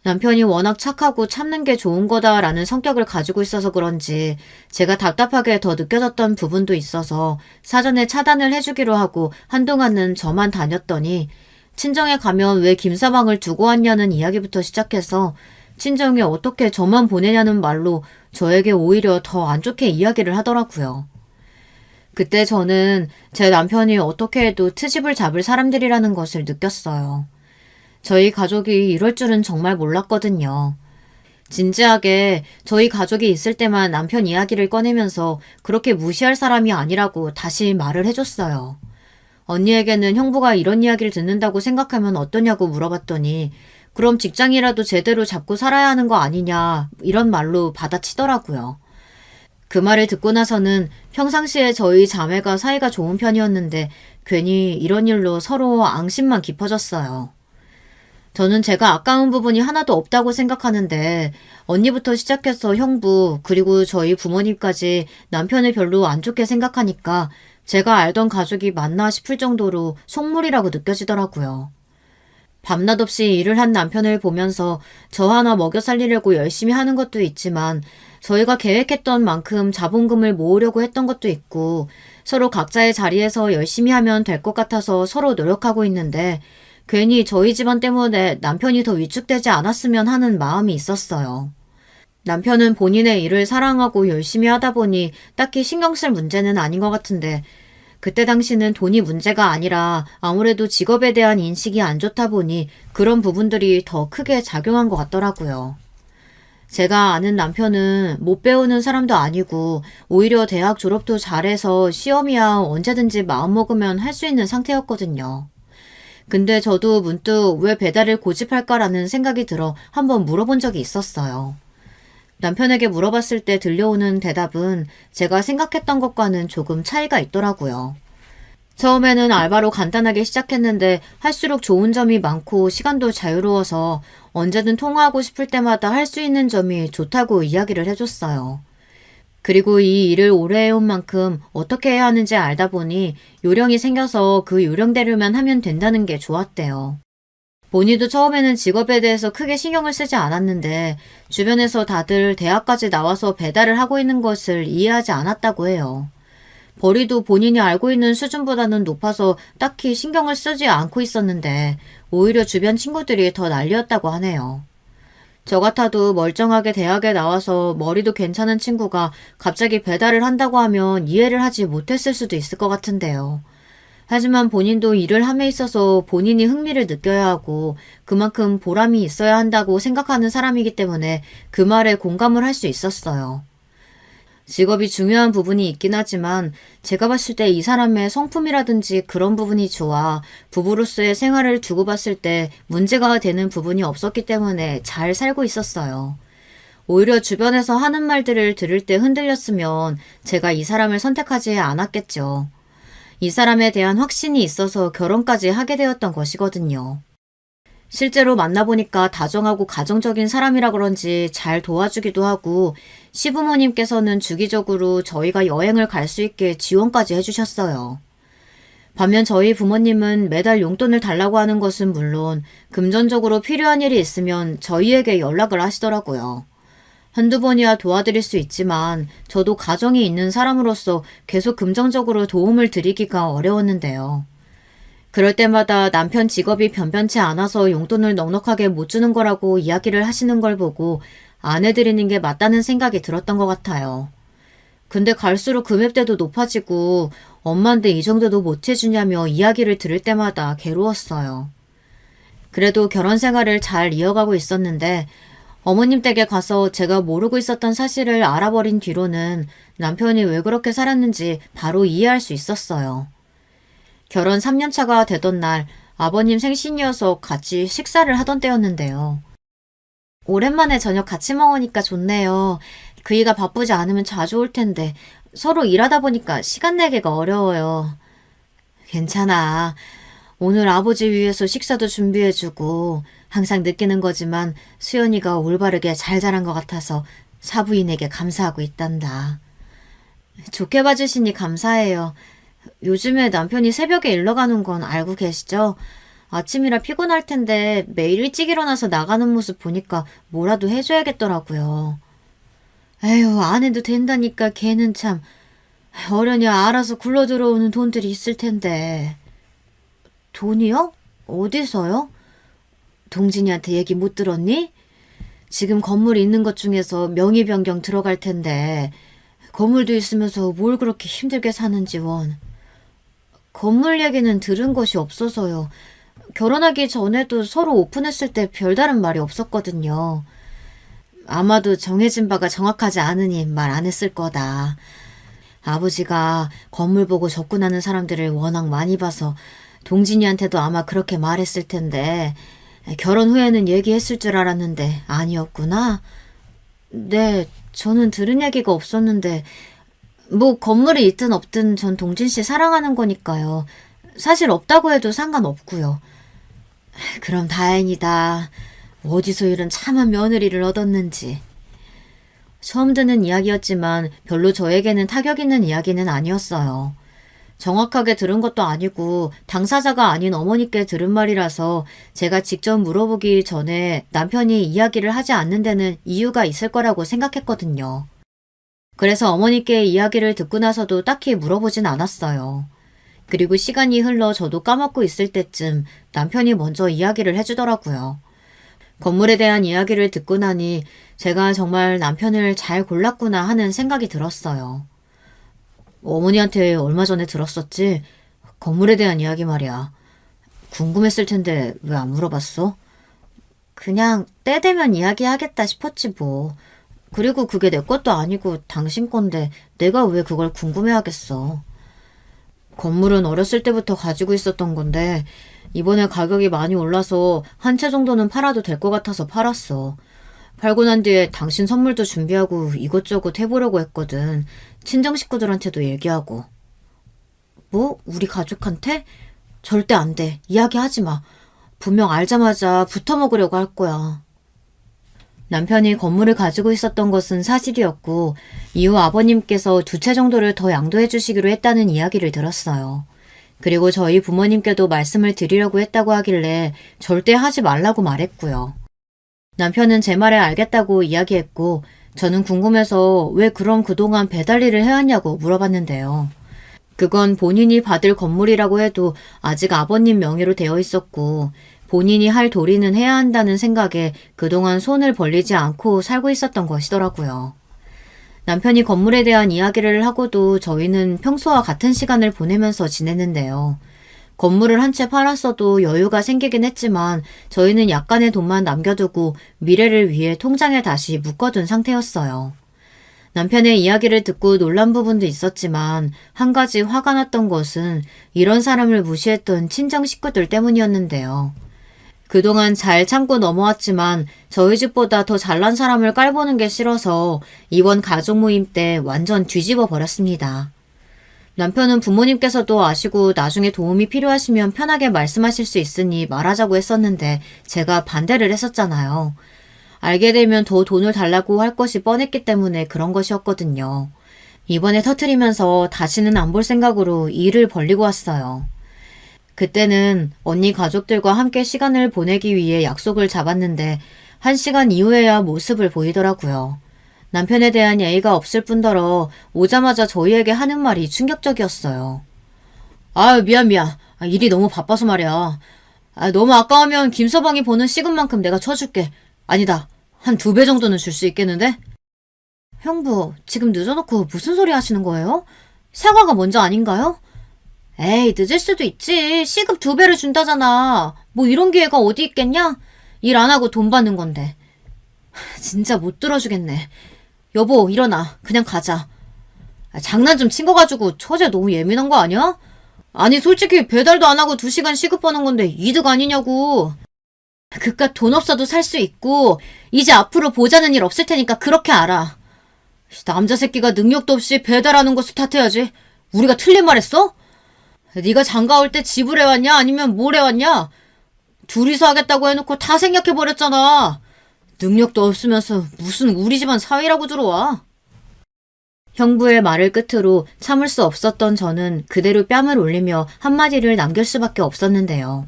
남편이 워낙 착하고 참는 게 좋은 거다라는 성격을 가지고 있어서 그런지 제가 답답하게 더 느껴졌던 부분도 있어서 사전에 차단을 해주기로 하고 한동안은 저만 다녔더니 친정에 가면 왜 김서방을 두고 왔냐는 이야기부터 시작해서 친정에 어떻게 저만 보내냐는 말로 저에게 오히려 더 안 좋게 이야기를 하더라고요. 그때 저는 제 남편이 어떻게 해도 트집을 잡을 사람들이라는 것을 느꼈어요. 저희 가족이 이럴 줄은 정말 몰랐거든요. 진지하게 저희 가족이 있을 때만 남편 이야기를 꺼내면서 그렇게 무시할 사람이 아니라고 다시 말을 해줬어요. 언니에게는 형부가 이런 이야기를 듣는다고 생각하면 어떠냐고 물어봤더니 그럼 직장이라도 제대로 잡고 살아야 하는 거 아니냐 이런 말로 받아치더라고요. 그 말을 듣고 나서는 평상시에 저희 자매가 사이가 좋은 편이었는데 괜히 이런 일로 서로 앙심만 깊어졌어요. 저는 제가 아까운 부분이 하나도 없다고 생각하는데 언니부터 시작해서 형부 그리고 저희 부모님까지 남편을 별로 안 좋게 생각하니까 제가 알던 가족이 맞나 싶을 정도로 속물이라고 느껴지더라고요. 밤낮 없이 일을 한 남편을 보면서 저 하나 먹여 살리려고 열심히 하는 것도 있지만 저희가 계획했던 만큼 자본금을 모으려고 했던 것도 있고 서로 각자의 자리에서 열심히 하면 될 것 같아서 서로 노력하고 있는데 괜히 저희 집안 때문에 남편이 더 위축되지 않았으면 하는 마음이 있었어요. 남편은 본인의 일을 사랑하고 열심히 하다 보니 딱히 신경 쓸 문제는 아닌 것 같은데 그때 당시는 돈이 문제가 아니라 아무래도 직업에 대한 인식이 안 좋다 보니 그런 부분들이 더 크게 작용한 것 같더라고요. 제가 아는 남편은 못 배우는 사람도 아니고 오히려 대학 졸업도 잘해서 시험이야 언제든지 마음먹으면 할 수 있는 상태였거든요. 근데 저도 문득 왜 배달을 고집할까라는 생각이 들어 한번 물어본 적이 있었어요. 남편에게 물어봤을 때 들려오는 대답은 제가 생각했던 것과는 조금 차이가 있더라고요. 처음에는 알바로 간단하게 시작했는데 할수록 좋은 점이 많고 시간도 자유로워서 언제든 통화하고 싶을 때마다 할 수 있는 점이 좋다고 이야기를 해줬어요. 그리고 이 일을 오래 해온 만큼 어떻게 해야 하는지 알다 보니 요령이 생겨서 그 요령대로만 하면 된다는 게 좋았대요. 본인도 처음에는 직업에 대해서 크게 신경을 쓰지 않았는데 주변에서 다들 대학까지 나와서 배달을 하고 있는 것을 이해하지 않았다고 해요. 벌이도 본인이 알고 있는 수준보다는 높아서 딱히 신경을 쓰지 않고 있었는데 오히려 주변 친구들이 더 난리였다고 하네요. 저 같아도 멀쩡하게 대학에 나와서 머리도 괜찮은 친구가 갑자기 배달을 한다고 하면 이해를 하지 못했을 수도 있을 것 같은데요. 하지만 본인도 일을 함에 있어서 본인이 흥미를 느껴야 하고 그만큼 보람이 있어야 한다고 생각하는 사람이기 때문에 그 말에 공감을 할 수 있었어요. 직업이 중요한 부분이 있긴 하지만 제가 봤을 때 이 사람의 성품이라든지 그런 부분이 좋아 부부로서의 생활을 두고 봤을 때 문제가 되는 부분이 없었기 때문에 잘 살고 있었어요. 오히려 주변에서 하는 말들을 들을 때 흔들렸으면 제가 이 사람을 선택하지 않았겠죠. 이 사람에 대한 확신이 있어서 결혼까지 하게 되었던 것이거든요. 실제로 만나보니까 다정하고 가정적인 사람이라 그런지 잘 도와주기도 하고 시부모님께서는 주기적으로 저희가 여행을 갈 수 있게 지원까지 해주셨어요. 반면 저희 부모님은 매달 용돈을 달라고 하는 것은 물론 금전적으로 필요한 일이 있으면 저희에게 연락을 하시더라고요. 한두 번이야 도와드릴 수 있지만 저도 가정이 있는 사람으로서 계속 금전적으로 도움을 드리기가 어려웠는데요. 그럴 때마다 남편 직업이 변변치 않아서 용돈을 넉넉하게 못 주는 거라고 이야기를 하시는 걸 보고 안 해드리는 게 맞다는 생각이 들었던 것 같아요. 근데 갈수록 금액대도 높아지고 엄마인데 이 정도도 못 해주냐며 이야기를 들을 때마다 괴로웠어요. 그래도 결혼 생활을 잘 이어가고 있었는데 어머님 댁에 가서 제가 모르고 있었던 사실을 알아버린 뒤로는 남편이 왜 그렇게 살았는지 바로 이해할 수 있었어요. 결혼 3년 차가 되던 날 아버님 생신이어서 같이 식사를 하던 때였는데요. 오랜만에 저녁 같이 먹으니까 좋네요. 그이가 바쁘지 않으면 자주 올 텐데 서로 일하다 보니까 시간 내기가 어려워요. 괜찮아. 오늘 아버지 위해서 식사도 준비해주고 항상 느끼는 거지만 수연이가 올바르게 잘 자란 것 같아서 사부인에게 감사하고 있단다. 좋게 봐주시니 감사해요. 요즘에 남편이 새벽에 일러 가는 건 알고 계시죠? 아침이라 피곤할 텐데 매일 일찍 일어나서 나가는 모습 보니까 뭐라도 해줘야겠더라고요. 에휴, 안 해도 된다니까 걔는 참. 어련히 알아서 굴러 들어오는 돈들이 있을 텐데. 돈이요? 어디서요? 동진이한테 얘기 못 들었니? 지금 건물 있는 것 중에서 명의 변경 들어갈 텐데 건물도 있으면서 뭘 그렇게 힘들게 사는지 원. 건물 얘기는 들은 것이 없어서요. 결혼하기 전에도 서로 오픈했을 때 별다른 말이 없었거든요. 아마도 정해진 바가 정확하지 않으니 말 안 했을 거다. 아버지가 건물 보고 접근하는 사람들을 워낙 많이 봐서 동진이한테도 아마 그렇게 말했을 텐데 결혼 후에는 얘기했을 줄 알았는데 아니었구나. 네, 저는 들은 얘기가 없었는데 뭐 건물이 있든 없든 전 동진 씨 사랑하는 거니까요. 사실 없다고 해도 상관없고요. 그럼 다행이다. 어디서 이런 참한 며느리를 얻었는지. 처음 듣는 이야기였지만 별로 저에게는 타격 있는 이야기는 아니었어요. 정확하게 들은 것도 아니고 당사자가 아닌 어머니께 들은 말이라서 제가 직접 물어보기 전에 남편이 이야기를 하지 않는 데는 이유가 있을 거라고 생각했거든요. 그래서 어머니께 이야기를 듣고 나서도 딱히 물어보진 않았어요. 그리고 시간이 흘러 저도 까먹고 있을 때쯤 남편이 먼저 이야기를 해주더라고요. 건물에 대한 이야기를 듣고 나니 제가 정말 남편을 잘 골랐구나 하는 생각이 들었어요. 어머니한테 얼마 전에 들었었지? 건물에 대한 이야기 말이야. 궁금했을 텐데 왜 안 물어봤어? 그냥 때 되면 이야기하겠다 싶었지 뭐. 그리고 그게 내 것도 아니고 당신 건데 내가 왜 그걸 궁금해하겠어. 건물은 어렸을 때부터 가지고 있었던 건데 이번에 가격이 많이 올라서 한 채 정도는 팔아도 될 것 같아서 팔았어. 팔고 난 뒤에 당신 선물도 준비하고 이것저것 해보려고 했거든. 친정 식구들한테도 얘기하고. 뭐? 우리 가족한테? 절대 안 돼. 이야기하지 마. 분명 알자마자 붙어먹으려고 할 거야. 남편이 건물을 가지고 있었던 것은 사실이었고 이후 아버님께서 2채 정도를 더 양도해 주시기로 했다는 이야기를 들었어요. 그리고 저희 부모님께도 말씀을 드리려고 했다고 하길래 절대 하지 말라고 말했고요. 남편은 제 말에 알겠다고 이야기했고 저는 궁금해서 왜 그럼 그동안 배달 일을 해왔냐고 물어봤는데요. 그건 본인이 받을 건물이라고 해도 아직 아버님 명의로 되어 있었고 본인이 할 도리는 해야 한다는 생각에 그동안 손을 벌리지 않고 살고 있었던 것이더라고요. 남편이 건물에 대한 이야기를 하고도 저희는 평소와 같은 시간을 보내면서 지냈는데요. 건물을 한 채 팔았어도 여유가 생기긴 했지만 저희는 약간의 돈만 남겨두고 미래를 위해 통장에 다시 묶어둔 상태였어요. 남편의 이야기를 듣고 놀란 부분도 있었지만 한 가지 화가 났던 것은 이런 사람을 무시했던 친정 식구들 때문이었는데요. 그동안 잘 참고 넘어왔지만 저희 집보다 더 잘난 사람을 깔보는 게 싫어서 이번 가족 모임 때 완전 뒤집어 버렸습니다. 남편은 부모님께서도 아시고 나중에 도움이 필요하시면 편하게 말씀하실 수 있으니 말하자고 했었는데 제가 반대를 했었잖아요. 알게 되면 더 돈을 달라고 할 것이 뻔했기 때문에 그런 것이었거든요. 이번에 터트리면서 다시는 안 볼 생각으로 일을 벌리고 왔어요. 그때는 언니 가족들과 함께 시간을 보내기 위해 약속을 잡았는데 1시간 이후에야 모습을 보이더라고요. 남편에 대한 예의가 없을 뿐더러 오자마자 저희에게 하는 말이 충격적이었어요. 아유 미안. 일이 너무 바빠서 말이야. 너무 아까우면 김서방이 보는 시급만큼 내가 쳐줄게. 아니다. 한 2배 정도는 줄 수 있겠는데? 형부, 지금 늦어놓고 무슨 소리 하시는 거예요? 사과가 먼저 아닌가요? 에이, 늦을 수도 있지. 시급 2배를 준다잖아. 뭐 이런 기회가 어디 있겠냐? 일 안 하고 돈 받는 건데. 진짜 못 들어주겠네. 여보, 일어나. 그냥 가자. 장난 좀 친 거 가지고 처제 너무 예민한 거 아니야? 아니, 솔직히 배달도 안 하고 2시간 시급 버는 건데 이득 아니냐고. 그깟 돈 없어도 살 수 있고 이제 앞으로 보자는 일 없을 테니까 그렇게 알아. 남자 새끼가 능력도 없이 배달하는 거 스타트해야지. 우리가 틀린 말 했어? 네가 장가 올 때 집을 해왔냐 아니면 뭘 해왔냐? 둘이서 하겠다고 해놓고 다 생략해버렸잖아. 능력도 없으면서 무슨 우리 집안 사위라고 들어와. 형부의 말을 끝으로 참을 수 없었던 저는 그대로 뺨을 올리며 한마디를 남길 수밖에 없었는데요.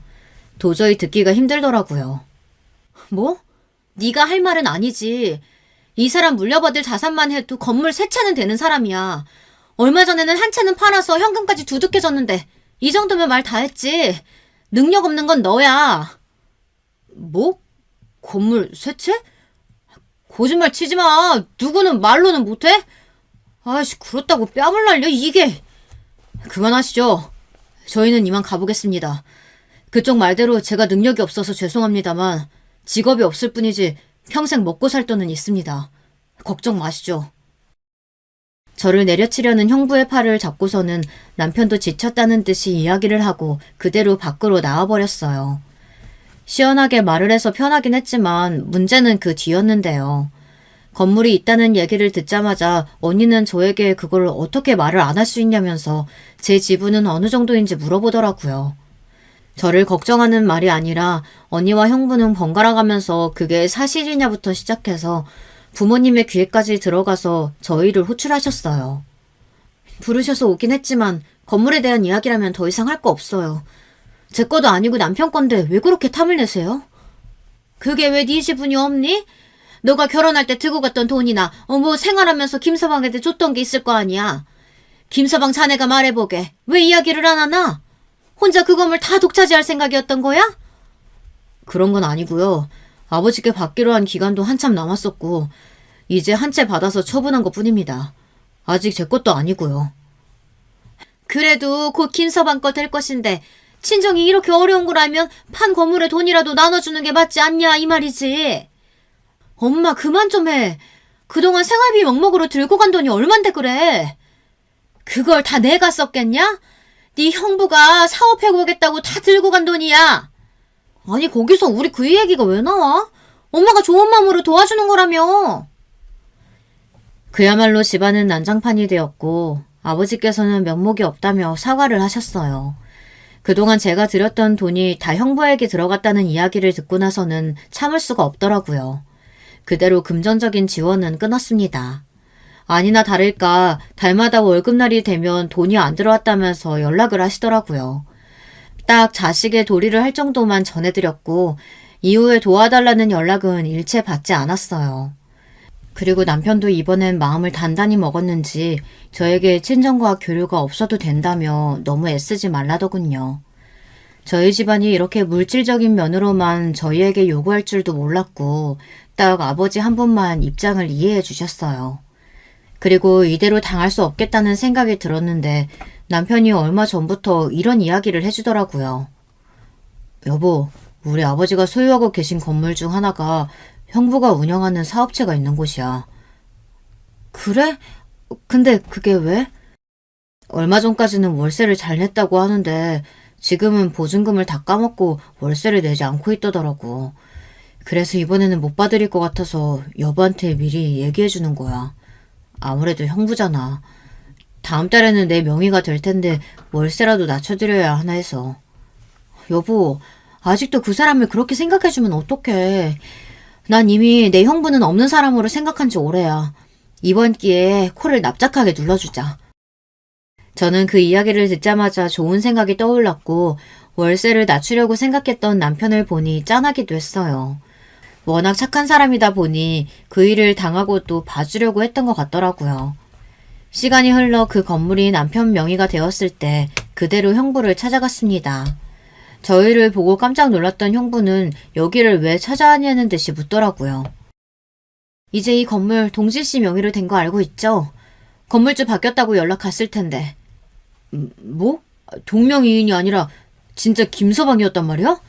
도저히 듣기가 힘들더라고요. 뭐? 네가 할 말은 아니지. 이 사람 물려받을 자산만 해도 건물 3채는 되는 사람이야. 얼마 전에는 한 채는 팔아서 현금까지 두둑해졌는데 이 정도면 말 다 했지. 능력 없는 건 너야. 뭐? 건물 3채? 거짓말 치지 마. 누구는 말로는 못해? 아이씨, 그렇다고 뺨을 날려 이게. 그만하시죠. 저희는 이만 가보겠습니다. 그쪽 말대로 제가 능력이 없어서 죄송합니다만 직업이 없을 뿐이지 평생 먹고 살 돈은 있습니다. 걱정 마시죠. 저를 내려치려는 형부의 팔을 잡고서는 남편도 지쳤다는 듯이 이야기를 하고 그대로 밖으로 나와버렸어요. 시원하게 말을 해서 편하긴 했지만 문제는 그 뒤였는데요. 건물이 있다는 얘기를 듣자마자 언니는 저에게 그걸 어떻게 말을 안 할 수 있냐면서 제 지분은 어느 정도인지 물어보더라고요. 저를 걱정하는 말이 아니라 언니와 형부는 번갈아가면서 그게 사실이냐부터 시작해서 부모님의 귀에까지 들어가서 저희를 호출하셨어요. 부르셔서 오긴 했지만 건물에 대한 이야기라면 더 이상 할 거 없어요. 제 거도 아니고 남편 건데 왜 그렇게 탐을 내세요? 그게 왜 네 지분이 없니? 너가 결혼할 때 들고 갔던 돈이나 뭐 생활하면서 김서방한테 줬던 게 있을 거 아니야. 김서방 자네가 말해보게. 왜 이야기를 안 하나? 혼자 그 건물 다 독차지할 생각이었던 거야? 그런 건 아니고요. 아버지께 받기로 한 기간도 한참 남았었고 이제 한 채 받아서 처분한 것뿐입니다. 아직 제 것도 아니고요. 그래도 곧 김서방 거 될 것인데 친정이 이렇게 어려운 걸 알면 판 건물에 돈이라도 나눠주는 게 맞지 않냐 이 말이지. 엄마 그만 좀 해. 그동안 생활비 명목으로 들고 간 돈이 얼만데 그래. 그걸 다 내가 썼겠냐? 네 형부가 사업해보겠다고 다 들고 간 돈이야. 아니 거기서 우리 그 얘기가 왜 나와? 엄마가 좋은 마음으로 도와주는 거라며. 그야말로 집안은 난장판이 되었고 아버지께서는 면목이 없다며 사과를 하셨어요. 그동안 제가 들였던 돈이 다 형부에게 들어갔다는 이야기를 듣고 나서는 참을 수가 없더라고요. 그대로 금전적인 지원은 끊었습니다. 아니나 다를까 달마다 월급날이 되면 돈이 안 들어왔다면서 연락을 하시더라고요. 딱 자식의 도리를 할 정도만 전해드렸고 이후에 도와달라는 연락은 일체 받지 않았어요. 그리고 남편도 이번엔 마음을 단단히 먹었는지 저에게 친정과 교류가 없어도 된다며 너무 애쓰지 말라더군요. 저희 집안이 이렇게 물질적인 면으로만 저희에게 요구할 줄도 몰랐고 딱 아버지 한 분만 입장을 이해해 주셨어요. 그리고 이대로 당할 수 없겠다는 생각이 들었는데 남편이 얼마 전부터 이런 이야기를 해주더라고요. 여보, 우리 아버지가 소유하고 계신 건물 중 하나가 형부가 운영하는 사업체가 있는 곳이야. 그래? 근데 그게 왜? 얼마 전까지는 월세를 잘 냈다고 하는데 지금은 보증금을 다 까먹고 월세를 내지 않고 있더라고. 그래서 이번에는 못 받을 것 같아서 여보한테 미리 얘기해 주는 거야. 아무래도 형부잖아. 다음 달에는 내 명의가 될 텐데 월세라도 낮춰드려야 하나 해서. 여보, 아직도 그 사람을 그렇게 생각해주면 어떡해. 난 이미 내 형부는 없는 사람으로 생각한 지 오래야. 이번 기회에 코를 납작하게 눌러주자. 저는 그 이야기를 듣자마자 좋은 생각이 떠올랐고 월세를 낮추려고 생각했던 남편을 보니 짠하기도 했어요. 워낙 착한 사람이다 보니 그 일을 당하고 또 봐주려고 했던 것 같더라고요. 시간이 흘러 그 건물이 남편 명의가 되었을 때 그대로 형부를 찾아갔습니다. 저희를 보고 깜짝 놀랐던 형부는 여기를 왜 찾아왔냐는 듯이 묻더라고요. 이제 이 건물 동진씨 명의로 된 거 알고 있죠? 건물주 바뀌었다고 연락 갔을 텐데. 뭐? 동명이인이 아니라 진짜 김서방이었단 말이야?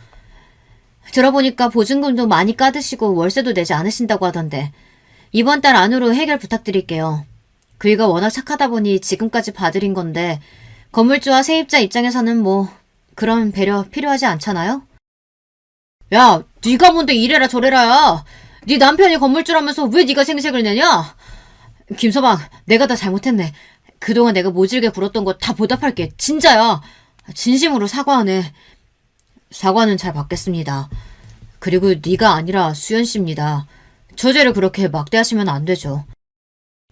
들어보니까 보증금도 많이 까드시고 월세도 내지 않으신다고 하던데 이번 달 안으로 해결 부탁드릴게요. 그이가 워낙 착하다 보니 지금까지 봐드린 건데 건물주와 세입자 입장에서는 뭐 그런 배려 필요하지 않잖아요? 야, 네가 뭔데 이래라 저래라야. 네 남편이 건물주라면서 왜 네가 생색을 내냐? 김서방, 내가 다 잘못했네. 그동안 내가 모질게 굴었던 거 다 보답할게. 진짜야. 진심으로 사과하네. 사과는 잘 받겠습니다. 그리고 네가 아니라 수연 씨입니다. 저제를 그렇게 막대하시면 안 되죠.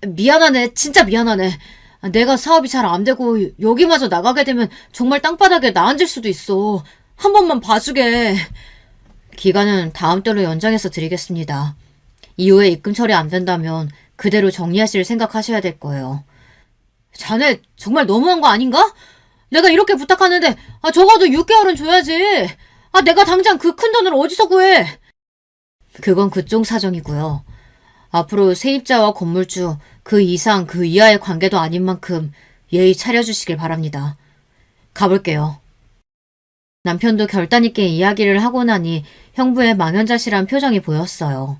미안하네. 진짜 미안하네. 내가 사업이 잘 안 되고 여기마저 나가게 되면 정말 땅바닥에 나앉을 수도 있어. 한 번만 봐주게. 기간은 다음 달로 연장해서 드리겠습니다. 이후에 입금 처리 안 된다면 그대로 정리하실 생각하셔야 될 거예요. 자네 정말 너무한 거 아닌가? 내가 이렇게 부탁하는데 적어도 6개월은 줘야지. 내가 당장 그 큰 돈을 어디서 구해? 그건 그쪽 사정이고요. 앞으로 세입자와 건물주 그 이상 그 이하의 관계도 아닌 만큼 예의 차려주시길 바랍니다. 가볼게요. 남편도 결단 있게 이야기를 하고 나니 형부의 망연자실한 표정이 보였어요.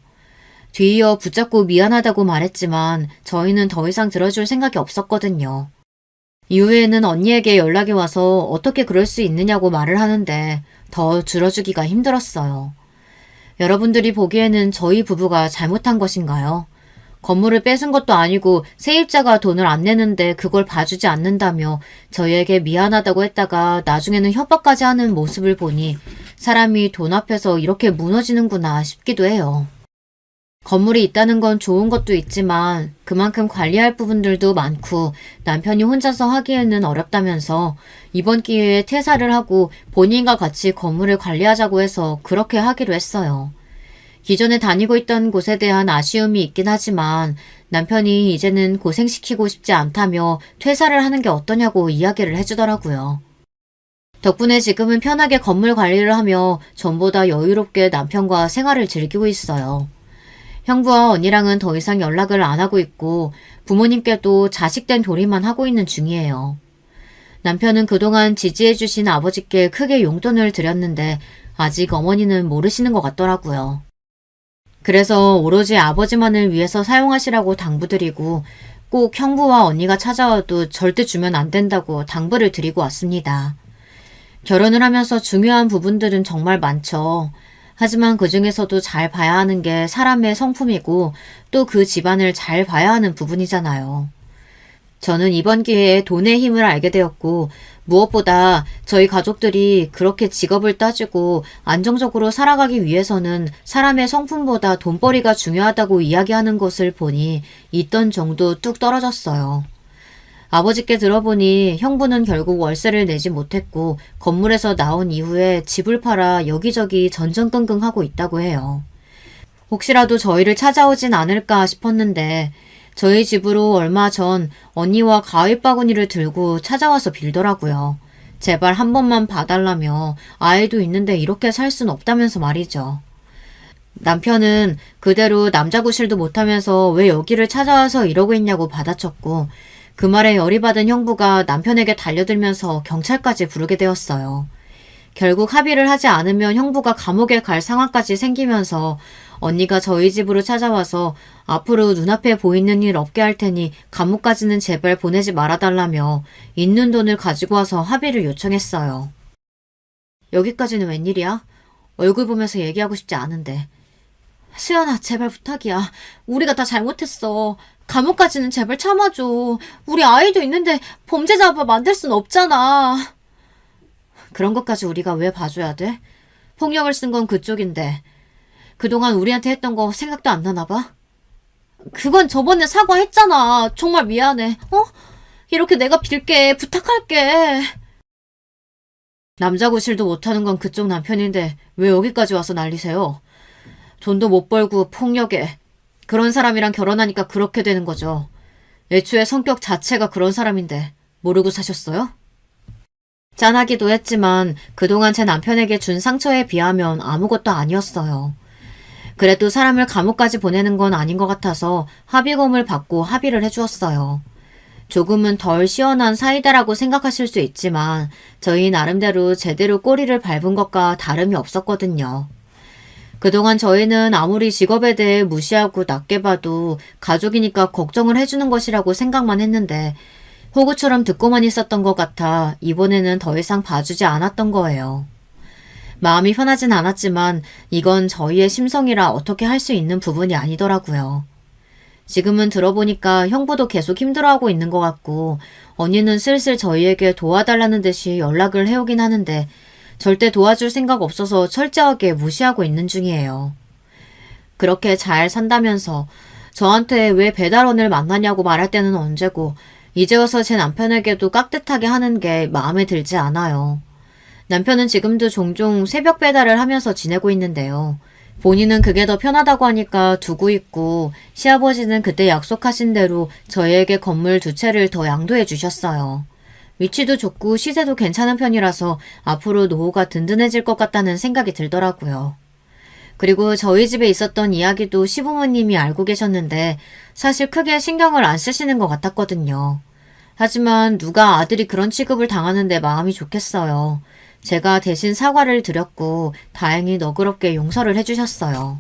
뒤이어 붙잡고 미안하다고 말했지만 저희는 더 이상 들어줄 생각이 없었거든요. 이후에는 언니에게 연락이 와서 어떻게 그럴 수 있느냐고 말을 하는데 더 들어주기가 힘들었어요. 여러분들이 보기에는 저희 부부가 잘못한 것인가요? 건물을 뺏은 것도 아니고 세입자가 돈을 안 내는데 그걸 봐주지 않는다며 저희에게 미안하다고 했다가 나중에는 협박까지 하는 모습을 보니 사람이 돈 앞에서 이렇게 무너지는구나 싶기도 해요. 건물이 있다는 건 좋은 것도 있지만 그만큼 관리할 부분들도 많고 남편이 혼자서 하기에는 어렵다면서 이번 기회에 퇴사를 하고 본인과 같이 건물을 관리하자고 해서 그렇게 하기로 했어요. 기존에 다니고 있던 곳에 대한 아쉬움이 있긴 하지만 남편이 이제는 고생시키고 싶지 않다며 퇴사를 하는 게 어떠냐고 이야기를 해주더라고요. 덕분에 지금은 편하게 건물 관리를 하며 전보다 여유롭게 남편과 생활을 즐기고 있어요. 형부와 언니랑은 더 이상 연락을 안 하고 있고 부모님께도 자식된 도리만 하고 있는 중이에요. 남편은 그동안 지지해주신 아버지께 크게 용돈을 드렸는데 아직 어머니는 모르시는 것 같더라고요. 그래서 오로지 아버지만을 위해서 사용하시라고 당부드리고 꼭 형부와 언니가 찾아와도 절대 주면 안 된다고 당부를 드리고 왔습니다. 결혼을 하면서 중요한 부분들은 정말 많죠. 하지만 그 중에서도 잘 봐야 하는 게 사람의 성품이고 또 그 집안을 잘 봐야 하는 부분이잖아요. 저는 이번 기회에 돈의 힘을 알게 되었고 무엇보다 저희 가족들이 그렇게 직업을 따지고 안정적으로 살아가기 위해서는 사람의 성품보다 돈벌이가 중요하다고 이야기하는 것을 보니 있던 정도 뚝 떨어졌어요. 아버지께 들어보니 형부는 결국 월세를 내지 못했고 건물에서 나온 이후에 집을 팔아 여기저기 전전긍긍하고 있다고 해요. 혹시라도 저희를 찾아오진 않을까 싶었는데 저희 집으로 얼마 전 언니와 가위바구니를 들고 찾아와서 빌더라고요. 제발 한 번만 봐달라며 아이도 있는데 이렇게 살 순 없다면서 말이죠. 남편은 그대로 남자 구실도 못하면서 왜 여기를 찾아와서 이러고 있냐고 받아쳤고 그 말에 열이 받은 형부가 남편에게 달려들면서 경찰까지 부르게 되었어요. 결국 합의를 하지 않으면 형부가 감옥에 갈 상황까지 생기면서 언니가 저희 집으로 찾아와서 앞으로 눈앞에 보이는 일 없게 할 테니 감옥까지는 제발 보내지 말아달라며 있는 돈을 가지고 와서 합의를 요청했어요. 여기까지는 웬일이야? 얼굴 보면서 얘기하고 싶지 않은데. 수연아, 제발 부탁이야. 우리가 다 잘못했어. 감옥까지는 제발 참아줘. 우리 아이도 있는데 범죄자 만들 순 없잖아. 그런 것까지 우리가 왜 봐줘야 돼? 폭력을 쓴 건 그쪽인데 그동안 우리한테 했던 거 생각도 안 나나 봐? 그건 저번에 사과했잖아. 정말 미안해. 이렇게 내가 빌게. 부탁할게. 남자 구실도 못하는 건 그쪽 남편인데 왜 여기까지 와서 난리세요? 돈도 못 벌고 폭력에. 그런 사람이랑 결혼하니까 그렇게 되는 거죠. 애초에 성격 자체가 그런 사람인데 모르고 사셨어요? 짠하기도 했지만 그동안 제 남편에게 준 상처에 비하면 아무것도 아니었어요. 그래도 사람을 감옥까지 보내는 건 아닌 것 같아서 합의금을 받고 합의를 해주었어요. 조금은 덜 시원한 사이다라고 생각하실 수 있지만 저희 나름대로 제대로 꼬리를 밟은 것과 다름이 없었거든요. 그동안 저희는 아무리 직업에 대해 무시하고 낮게 봐도 가족이니까 걱정을 해주는 것이라고 생각만 했는데 호구처럼 듣고만 있었던 것 같아 이번에는 더 이상 봐주지 않았던 거예요. 마음이 편하진 않았지만 이건 저희의 심성이라 어떻게 할 수 있는 부분이 아니더라고요. 지금은 들어보니까 형부도 계속 힘들어하고 있는 것 같고 언니는 슬슬 저희에게 도와달라는 듯이 연락을 해오긴 하는데 절대 도와줄 생각 없어서 철저하게 무시하고 있는 중이에요. 그렇게 잘 산다면서 저한테 왜 배달원을 만나냐고 말할 때는 언제고 이제 와서 제 남편에게도 깍듯하게 하는 게 마음에 들지 않아요. 남편은 지금도 종종 새벽 배달을 하면서 지내고 있는데요. 본인은 그게 더 편하다고 하니까 두고 있고 시아버지는 그때 약속하신 대로 저희에게 건물 2채를 더 양도해 주셨어요. 위치도 좋고 시세도 괜찮은 편이라서 앞으로 노후가 든든해질 것 같다는 생각이 들더라고요. 그리고 저희 집에 있었던 이야기도 시부모님이 알고 계셨는데 사실 크게 신경을 안 쓰시는 것 같았거든요. 하지만 누가 아들이 그런 취급을 당하는데 마음이 좋겠어요. 제가 대신 사과를 드렸고 다행히 너그럽게 용서를 해주셨어요.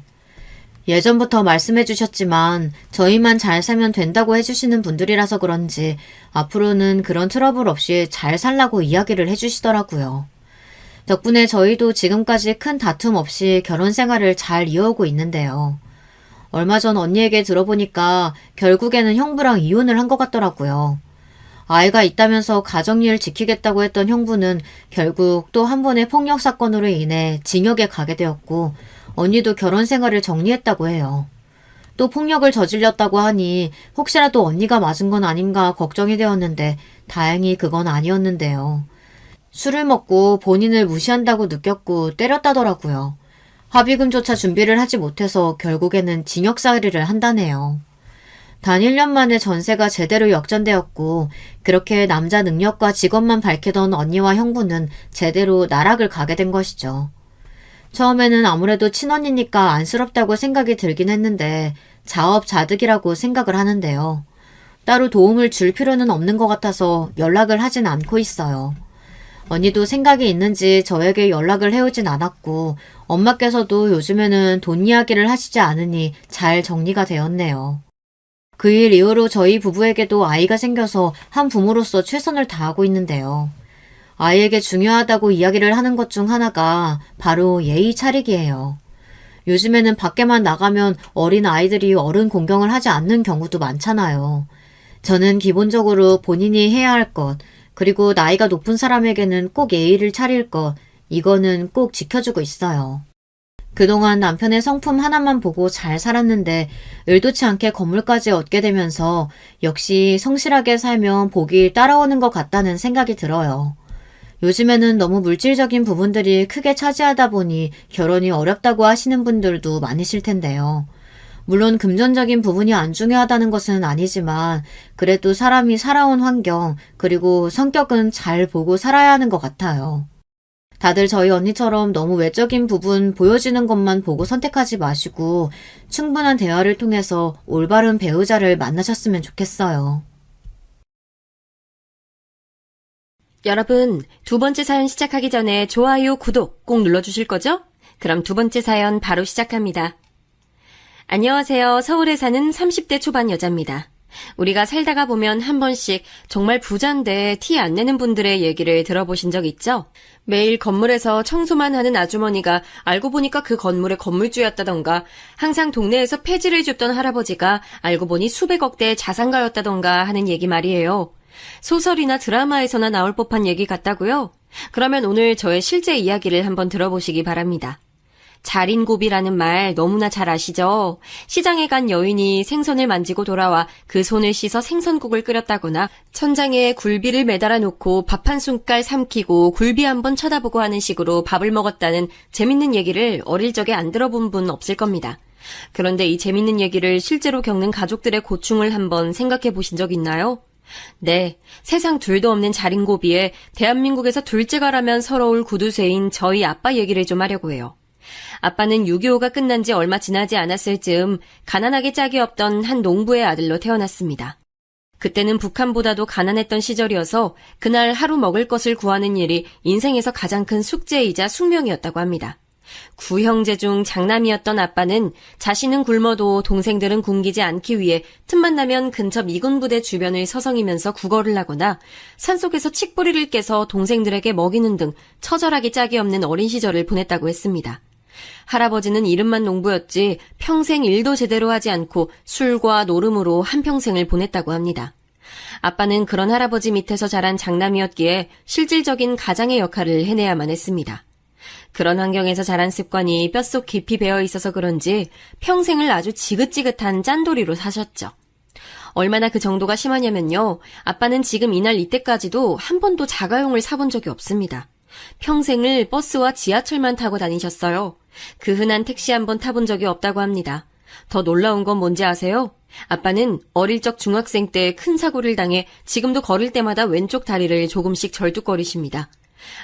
예전부터 말씀해 주셨지만 저희만 잘 살면 된다고 해주시는 분들이라서 그런지 앞으로는 그런 트러블 없이 잘 살라고 이야기를 해주시더라고요. 덕분에 저희도 지금까지 큰 다툼 없이 결혼 생활을 잘 이어오고 있는데요. 얼마 전 언니에게 들어보니까 결국에는 형부랑 이혼을 한 것 같더라고요. 아이가 있다면서 가정일 지키겠다고 했던 형부는 결국 또 한 번의 폭력 사건으로 인해 징역에 가게 되었고 언니도 결혼 생활을 정리했다고 해요. 또 폭력을 저질렀다고 하니 혹시라도 언니가 맞은 건 아닌가 걱정이 되었는데 다행히 그건 아니었는데요. 술을 먹고 본인을 무시한다고 느꼈고 때렸다더라고요. 합의금조차 준비를 하지 못해서 결국에는 징역살이를 한다네요. 단 1년 만에 전세가 제대로 역전되었고 그렇게 남자 능력과 직업만 밝히던 언니와 형부는 제대로 나락을 가게 된 것이죠. 처음에는 아무래도 친언니니까 안쓰럽다고 생각이 들긴 했는데 자업자득이라고 생각을 하는데요. 따로 도움을 줄 필요는 없는 것 같아서 연락을 하진 않고 있어요. 언니도 생각이 있는지 저에게 연락을 해오진 않았고 엄마께서도 요즘에는 돈 이야기를 하시지 않으니 잘 정리가 되었네요. 그 일 이후로 저희 부부에게도 아이가 생겨서 한 부모로서 최선을 다하고 있는데요. 아이에게 중요하다고 이야기를 하는 것 중 하나가 바로 예의 차리기예요. 요즘에는 밖에만 나가면 어린 아이들이 어른 공경을 하지 않는 경우도 많잖아요. 저는 기본적으로 본인이 해야 할 것, 그리고 나이가 높은 사람에게는 꼭 예의를 차릴 것, 이거는 꼭 지켜주고 있어요. 그동안 남편의 성품 하나만 보고 잘 살았는데 의도치 않게 건물까지 얻게 되면서 역시 성실하게 살면 복이 따라오는 것 같다는 생각이 들어요. 요즘에는 너무 물질적인 부분들이 크게 차지하다 보니 결혼이 어렵다고 하시는 분들도 많으실 텐데요. 물론 금전적인 부분이 안 중요하다는 것은 아니지만 그래도 사람이 살아온 환경 그리고 성격은 잘 보고 살아야 하는 것 같아요. 다들 저희 언니처럼 너무 외적인 부분 보여지는 것만 보고 선택하지 마시고 충분한 대화를 통해서 올바른 배우자를 만나셨으면 좋겠어요. 여러분, 두 번째 사연 시작하기 전에 좋아요, 구독 꼭 눌러주실 거죠? 그럼 두 번째 사연 바로 시작합니다. 안녕하세요. 서울에 사는 30대 초반 여자입니다. 우리가 살다가 보면 한 번씩 정말 부자인데 티 안 내는 분들의 얘기를 들어보신 적 있죠? 매일 건물에서 청소만 하는 아주머니가 알고 보니까 그 건물의 건물주였다던가, 항상 동네에서 폐지를 줍던 할아버지가 알고 보니 수백억대의 자산가였다던가 하는 얘기 말이에요. 소설이나 드라마에서나 나올 법한 얘기 같다고요? 그러면 오늘 저의 실제 이야기를 한번 들어보시기 바랍니다. 자린고비라는 말 너무나 잘 아시죠? 시장에 간 여인이 생선을 만지고 돌아와 그 손을 씻어 생선국을 끓였다거나 천장에 굴비를 매달아 놓고 밥 한 숟갈 삼키고 굴비 한번 쳐다보고 하는 식으로 밥을 먹었다는 재밌는 얘기를 어릴 적에 안 들어본 분 없을 겁니다. 그런데 이 재밌는 얘기를 실제로 겪는 가족들의 고충을 한번 생각해 보신 적 있나요? 네, 세상 둘도 없는 자린고비에 대한민국에서 둘째가라면 서러울 구두쇠인 저희 아빠 얘기를 좀 하려고 해요. 아빠는 6.25가 끝난 지 얼마 지나지 않았을 즈음 가난하게 짝이 없던 한 농부의 아들로 태어났습니다. 그때는 북한보다도 가난했던 시절이어서 그날 하루 먹을 것을 구하는 일이 인생에서 가장 큰 숙제이자 숙명이었다고 합니다. 구형제 중 장남이었던 아빠는 자신은 굶어도 동생들은 굶기지 않기 위해 틈만 나면 근처 미군부대 주변을 서성이면서 구걸을 하거나 산속에서 칡뿌리를 깨서 동생들에게 먹이는 등 처절하기 짝이 없는 어린 시절을 보냈다고 했습니다. 할아버지는 이름만 농부였지 평생 일도 제대로 하지 않고 술과 노름으로 한평생을 보냈다고 합니다. 아빠는 그런 할아버지 밑에서 자란 장남이었기에 실질적인 가장의 역할을 해내야만 했습니다. 그런 환경에서 자란 습관이 뼛속 깊이 배어 있어서 그런지 평생을 아주 지긋지긋한 짠돌이로 사셨죠. 얼마나 그 정도가 심하냐면요. 아빠는 지금 이날 이때까지도 한 번도 자가용을 사본 적이 없습니다. 평생을 버스와 지하철만 타고 다니셨어요. 그 흔한 택시 한 번 타본 적이 없다고 합니다. 더 놀라운 건 뭔지 아세요? 아빠는 어릴 적 중학생 때 큰 사고를 당해 지금도 걸을 때마다 왼쪽 다리를 조금씩 절뚝거리십니다.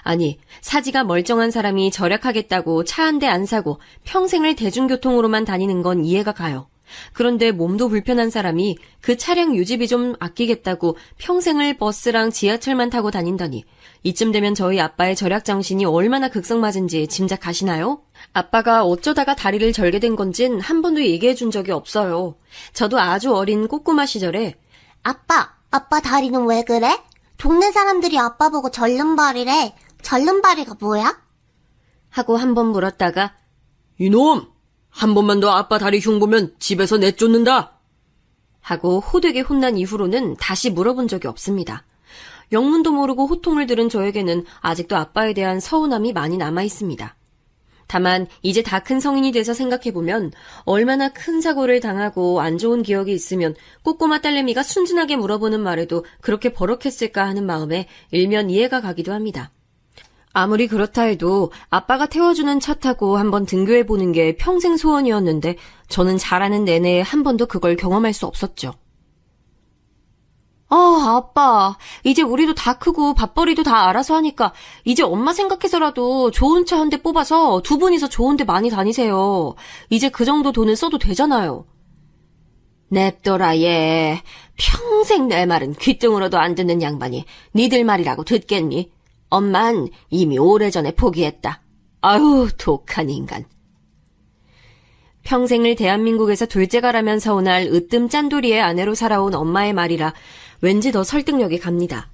아니, 사지가 멀쩡한 사람이 절약하겠다고 차 한 대 안 사고 평생을 대중교통으로만 다니는 건 이해가 가요. 그런데 몸도 불편한 사람이 그 차량 유지비 좀 아끼겠다고 평생을 버스랑 지하철만 타고 다닌다니, 이쯤 되면 저희 아빠의 절약 정신이 얼마나 극성맞은지 짐작하시나요? 아빠가 어쩌다가 다리를 절게 된 건진 한 번도 얘기해 준 적이 없어요. 저도 아주 어린 꼬꼬마 시절에 아빠 다리는 왜 그래? 동네 사람들이 아빠 보고 절름발이래. 절름발이가 뭐야? 하고 한 번 물었다가 이놈! 한 번만 더 아빠 다리 흉보면 집에서 내쫓는다! 하고 호되게 혼난 이후로는 다시 물어본 적이 없습니다. 영문도 모르고 호통을 들은 저에게는 아직도 아빠에 대한 서운함이 많이 남아있습니다. 다만 이제 다 큰 성인이 돼서 생각해보면 얼마나 큰 사고를 당하고 안 좋은 기억이 있으면 꼬꼬마 딸내미가 순진하게 물어보는 말에도 그렇게 버럭했을까 하는 마음에 일면 이해가 가기도 합니다. 아무리 그렇다 해도 아빠가 태워주는 차 타고 한번 등교해보는 게 평생 소원이었는데 저는 자라는 내내 한 번도 그걸 경험할 수 없었죠. 아빠, 이제 우리도 다 크고 밥벌이도 다 알아서 하니까 이제 엄마 생각해서라도 좋은 차 한 대 뽑아서 두 분이서 좋은 데 많이 다니세요. 이제 그 정도 돈은 써도 되잖아요. 냅둬라 얘. 평생 내 말은 귓등으로도 안 듣는 양반이 니들 말이라고 듣겠니? 엄만 이미 오래전에 포기했다. 아유, 독한 인간. 평생을 대한민국에서 둘째가라면 서운할 으뜸 짠돌이의 아내로 살아온 엄마의 말이라 왠지 더 설득력이 갑니다.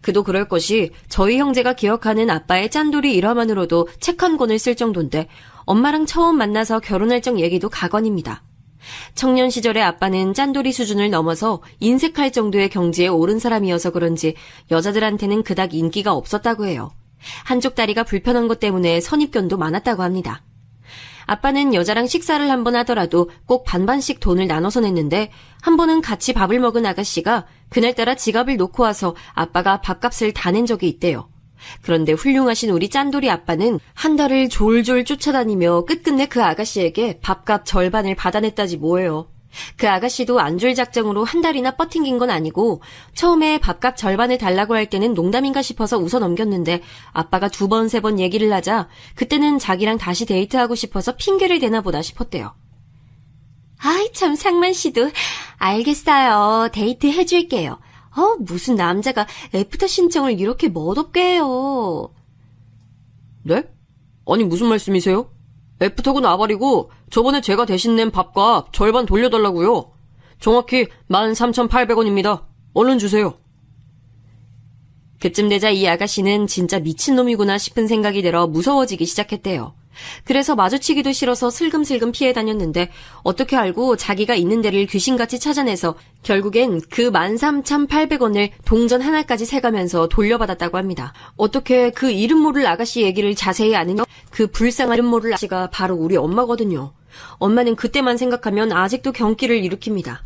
그도 그럴 것이 저희 형제가 기억하는 아빠의 짠돌이 일화만으로도 책 한 권을 쓸 정도인데 엄마랑 처음 만나서 결혼할 적 얘기도 가관입니다. 청년 시절의 아빠는 짠돌이 수준을 넘어서 인색할 정도의 경지에 오른 사람이어서 그런지 여자들한테는 그닥 인기가 없었다고 해요. 한쪽 다리가 불편한 것 때문에 선입견도 많았다고 합니다. 아빠는 여자랑 식사를 한번 하더라도 꼭 반반씩 돈을 나눠서 냈는데 한 번은 같이 밥을 먹은 아가씨가 그날따라 지갑을 놓고 와서 아빠가 밥값을 다 낸 적이 있대요. 그런데 훌륭하신 우리 짠돌이 아빠는 한 달을 졸졸 쫓아다니며 끝끝내 그 아가씨에게 밥값 절반을 받아냈다지 뭐예요. 그 아가씨도 안 줄 작정으로 한 달이나 뻗팅긴 건 아니고 처음에 밥값 절반을 달라고 할 때는 농담인가 싶어서 웃어 넘겼는데 아빠가 두 번, 세 번 얘기를 하자 그때는 자기랑 다시 데이트하고 싶어서 핑계를 대나 보다 싶었대요. 아이 참 상만씨도 알겠어요. 데이트 해줄게요. 무슨 남자가 애프터 신청을 이렇게 멋없게 해요. 네? 아니 무슨 말씀이세요? 애프터고 나발이고 저번에 제가 대신 낸 밥값 절반 돌려달라고요. 정확히 13,800원입니다. 얼른 주세요. 그쯤 되자 이 아가씨는 진짜 미친놈이구나 싶은 생각이 들어 무서워지기 시작했대요. 그래서 마주치기도 싫어서 슬금슬금 피해 다녔는데 어떻게 알고 자기가 있는 데를 귀신같이 찾아내서 결국엔 그 13,800원을 동전 하나까지 세가면서 돌려받았다고 합니다. 어떻게 그 이름 모를 아가씨 얘기를 자세히 아느냐? 그 불쌍한 이름 모를 아가씨가 바로 우리 엄마거든요. 엄마는 그때만 생각하면 아직도 경기를 일으킵니다.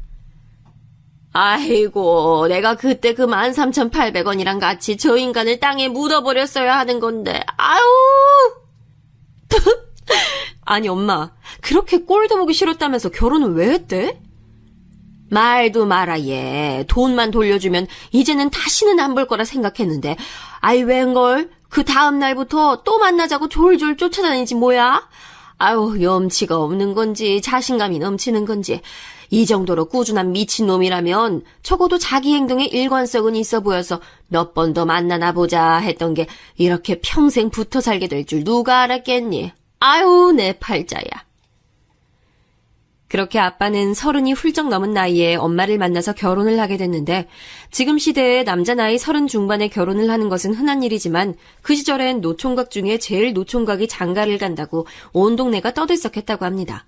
아이고, 내가 그때 그 13,800원이랑 같이 저 인간을 땅에 묻어버렸어야 하는 건데, 아유! 아니 엄마, 그렇게 꼴도 보기 싫었다면서 결혼은 왜 했대? 말도 마라 얘. 돈만 돌려주면 이제는 다시는 안 볼 거라 생각했는데 아이 웬걸? 그 다음 날부터 또 만나자고 졸졸 쫓아다니지 뭐야? 아유 염치가 없는 건지 자신감이 넘치는 건지 이 정도로 꾸준한 미친놈이라면 적어도 자기 행동에 일관성은 있어 보여서 몇 번 더 만나나 보자 했던 게 이렇게 평생 붙어 살게 될 줄 누가 알았겠니? 아유 내 팔자야. 그렇게 아빠는 30이 훌쩍 넘은 나이에 엄마를 만나서 결혼을 하게 됐는데 지금 시대에 남자 나이 30 중반에 결혼을 하는 것은 흔한 일이지만 그 시절엔 노총각 중에 제일 노총각이 장가를 간다고 온 동네가 떠들썩했다고 합니다.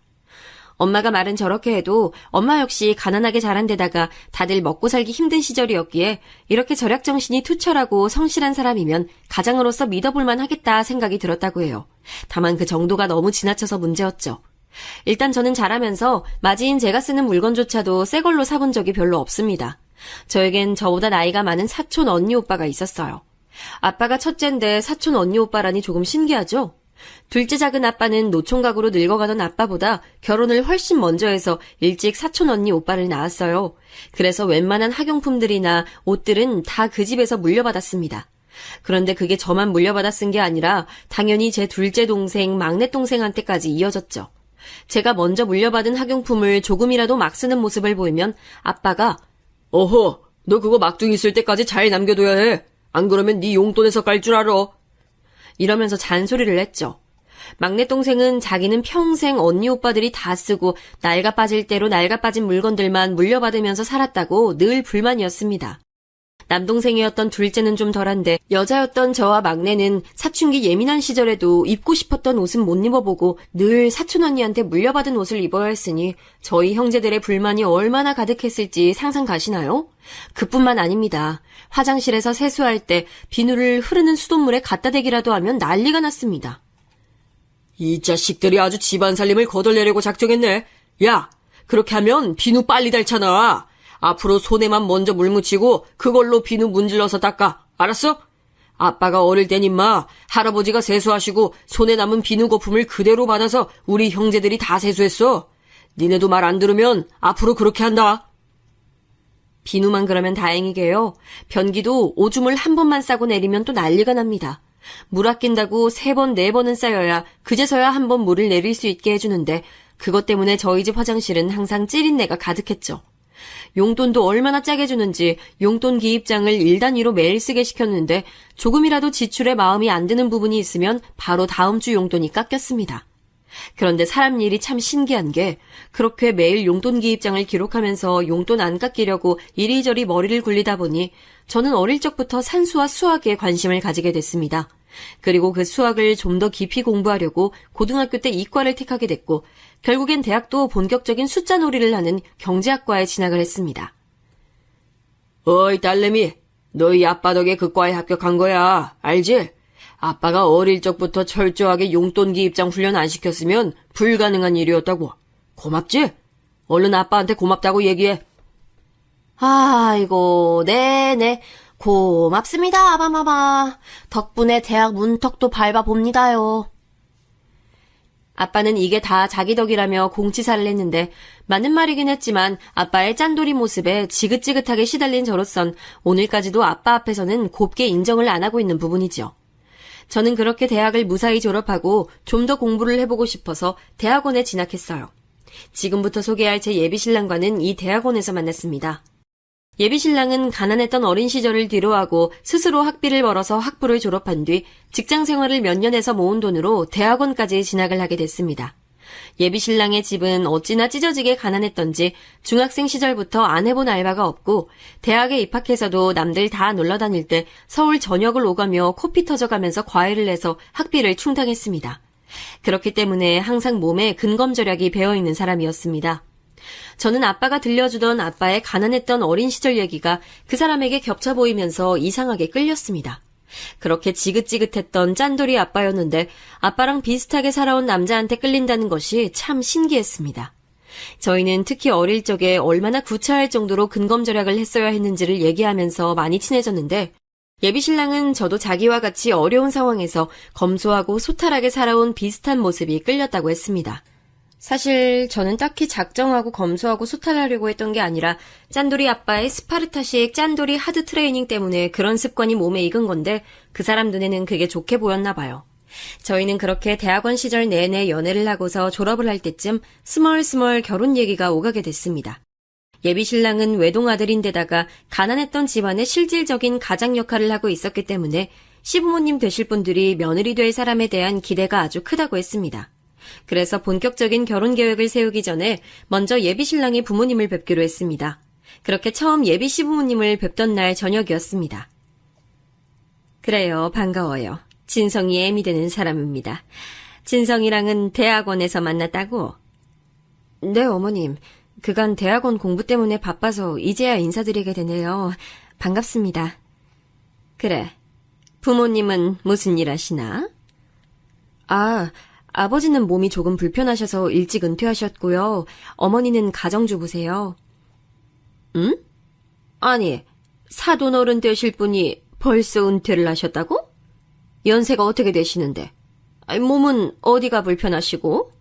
엄마가 말은 저렇게 해도 엄마 역시 가난하게 자란 데다가 다들 먹고 살기 힘든 시절이었기에 이렇게 절약정신이 투철하고 성실한 사람이면 가장으로서 믿어볼만 하겠다 생각이 들었다고 해요. 다만 그 정도가 너무 지나쳐서 문제였죠. 일단 저는 자라면서 맞이인 제가 쓰는 물건조차도 새 걸로 사본 적이 별로 없습니다. 저에겐 저보다 나이가 많은 사촌 언니 오빠가 있었어요. 아빠가 첫째인데 사촌 언니 오빠라니 조금 신기하죠? 둘째 작은 아빠는 노총각으로 늙어가던 아빠보다 결혼을 훨씬 먼저 해서 일찍 사촌 언니 오빠를 낳았어요. 그래서 웬만한 학용품들이나 옷들은 다 그 집에서 물려받았습니다. 그런데 그게 저만 물려받아 쓴 게 아니라 당연히 제 둘째 동생, 막내 동생한테까지 이어졌죠. 제가 먼저 물려받은 학용품을 조금이라도 막 쓰는 모습을 보이면 아빠가 어허, 너 그거 막둥이 있을 때까지 잘 남겨둬야 해. 안 그러면 네 용돈에서 깔 줄 알아. 이러면서 잔소리를 했죠. 막내 동생은 자기는 평생 언니 오빠들이 다 쓰고 낡아 빠질 대로 낡아 빠진 물건들만 물려받으면서 살았다고 늘 불만이었습니다. 남동생이었던 둘째는 좀 덜한데 여자였던 저와 막내는 사춘기 예민한 시절에도 입고 싶었던 옷은 못 입어보고 늘 사촌 언니한테 물려받은 옷을 입어야 했으니 저희 형제들의 불만이 얼마나 가득했을지 상상 가시나요? 그뿐만 아닙니다. 화장실에서 세수할 때 비누를 흐르는 수돗물에 갖다 대기라도 하면 난리가 났습니다. 이 자식들이 아주 집안 살림을 거덜내려고 작정했네. 야, 그렇게 하면 비누 빨리 닳잖아. 앞으로 손에만 먼저 물 묻히고 그걸로 비누 문질러서 닦아. 알았어? 아빠가 어릴 땐 임마 할아버지가 세수하시고 손에 남은 비누 거품을 그대로 받아서 우리 형제들이 다 세수했어. 니네도 말 안 들으면 앞으로 그렇게 한다. 비누만 그러면 다행이게요. 변기도 오줌을 한 번만 싸고 내리면 또 난리가 납니다. 물 아낀다고 3번, 4번은 쌓여야 그제서야 한 번 물을 내릴 수 있게 해주는데 그것 때문에 저희 집 화장실은 항상 찌린내가 가득했죠. 용돈도 얼마나 짜게 주는지 용돈 기입장을 1단위로 매일 쓰게 시켰는데 조금이라도 지출에 마음이 안 드는 부분이 있으면 바로 다음 주 용돈이 깎였습니다. 그런데 사람 일이 참 신기한 게 그렇게 매일 용돈 기입장을 기록하면서 용돈 안 깎이려고 이리저리 머리를 굴리다 보니 저는 어릴 적부터 산수와 수학에 관심을 가지게 됐습니다. 그리고 그 수학을 좀 더 깊이 공부하려고 고등학교 때 이과를 택하게 됐고 결국엔 대학도 본격적인 숫자 놀이를 하는 경제학과에 진학을 했습니다. 어이 딸내미, 너희 아빠 덕에 그 과에 합격한 거야. 알지? 아빠가 어릴 적부터 철저하게 용돈 기입장 훈련 안 시켰으면 불가능한 일이었다고. 고맙지? 얼른 아빠한테 고맙다고 얘기해. 아이고, 네네. 고맙습니다, 아바마마. 덕분에 대학 문턱도 밟아봅니다요. 아빠는 이게 다 자기 덕이라며 공치사를 했는데 맞는 말이긴 했지만 아빠의 짠돌이 모습에 지긋지긋하게 시달린 저로선 오늘까지도 아빠 앞에서는 곱게 인정을 안 하고 있는 부분이죠. 저는 그렇게 대학을 무사히 졸업하고 좀 더 공부를 해보고 싶어서 대학원에 진학했어요. 지금부터 소개할 제 예비신랑과는 이 대학원에서 만났습니다. 예비신랑은 가난했던 어린 시절을 뒤로하고 스스로 학비를 벌어서 학부를 졸업한 뒤 직장 생활을 몇 년 해서 모은 돈으로 대학원까지 진학을 하게 됐습니다. 예비신랑의 집은 어찌나 찢어지게 가난했던지 중학생 시절부터 안 해본 알바가 없고 대학에 입학해서도 남들 다 놀러 다닐 때 서울 전역을 오가며 코피 터져가면서 과외를 해서 학비를 충당했습니다. 그렇기 때문에 항상 몸에 근검절약이 배어있는 사람이었습니다. 저는 아빠가 들려주던 아빠의 가난했던 어린 시절 얘기가 그 사람에게 겹쳐 보이면서 이상하게 끌렸습니다. 그렇게 지긋지긋했던 짠돌이 아빠였는데 아빠랑 비슷하게 살아온 남자한테 끌린다는 것이 참 신기했습니다. 저희는 특히 어릴 적에 얼마나 구차할 정도로 근검절약을 했어야 했는지를 얘기하면서 많이 친해졌는데 예비신랑은 저도 자기와 같이 어려운 상황에서 검소하고 소탈하게 살아온 비슷한 모습이 끌렸다고 했습니다. 사실 저는 딱히 작정하고 검소하고 소탈하려고 했던 게 아니라 짠돌이 아빠의 스파르타식 짠돌이 하드 트레이닝 때문에 그런 습관이 몸에 익은 건데 그 사람 눈에는 그게 좋게 보였나 봐요. 저희는 그렇게 대학원 시절 내내 연애를 하고서 졸업을 할 때쯤 스멀스멀 결혼 얘기가 오가게 됐습니다. 예비신랑은 외동아들인데다가 가난했던 집안의 실질적인 가장 역할을 하고 있었기 때문에 시부모님 되실 분들이 며느리 될 사람에 대한 기대가 아주 크다고 했습니다. 그래서 본격적인 결혼 계획을 세우기 전에 먼저 예비신랑의 부모님을 뵙기로 했습니다. 그렇게 처음 예비 시부모님을 뵙던 날 저녁이었습니다. 그래요, 반가워요. 진성이 애미 되는 사람입니다. 진성이랑은 대학원에서 만났다고? 네, 어머님. 그간 대학원 공부 때문에 바빠서 이제야 인사드리게 되네요. 반갑습니다. 그래. 부모님은 무슨 일 하시나? 아버지는 몸이 조금 불편하셔서 일찍 은퇴하셨고요. 어머니는 가정주부세요. 응? 아니, 사돈어른 되실 분이 벌써 은퇴를 하셨다고? 연세가 어떻게 되시는데? 몸은 어디가 불편하시고?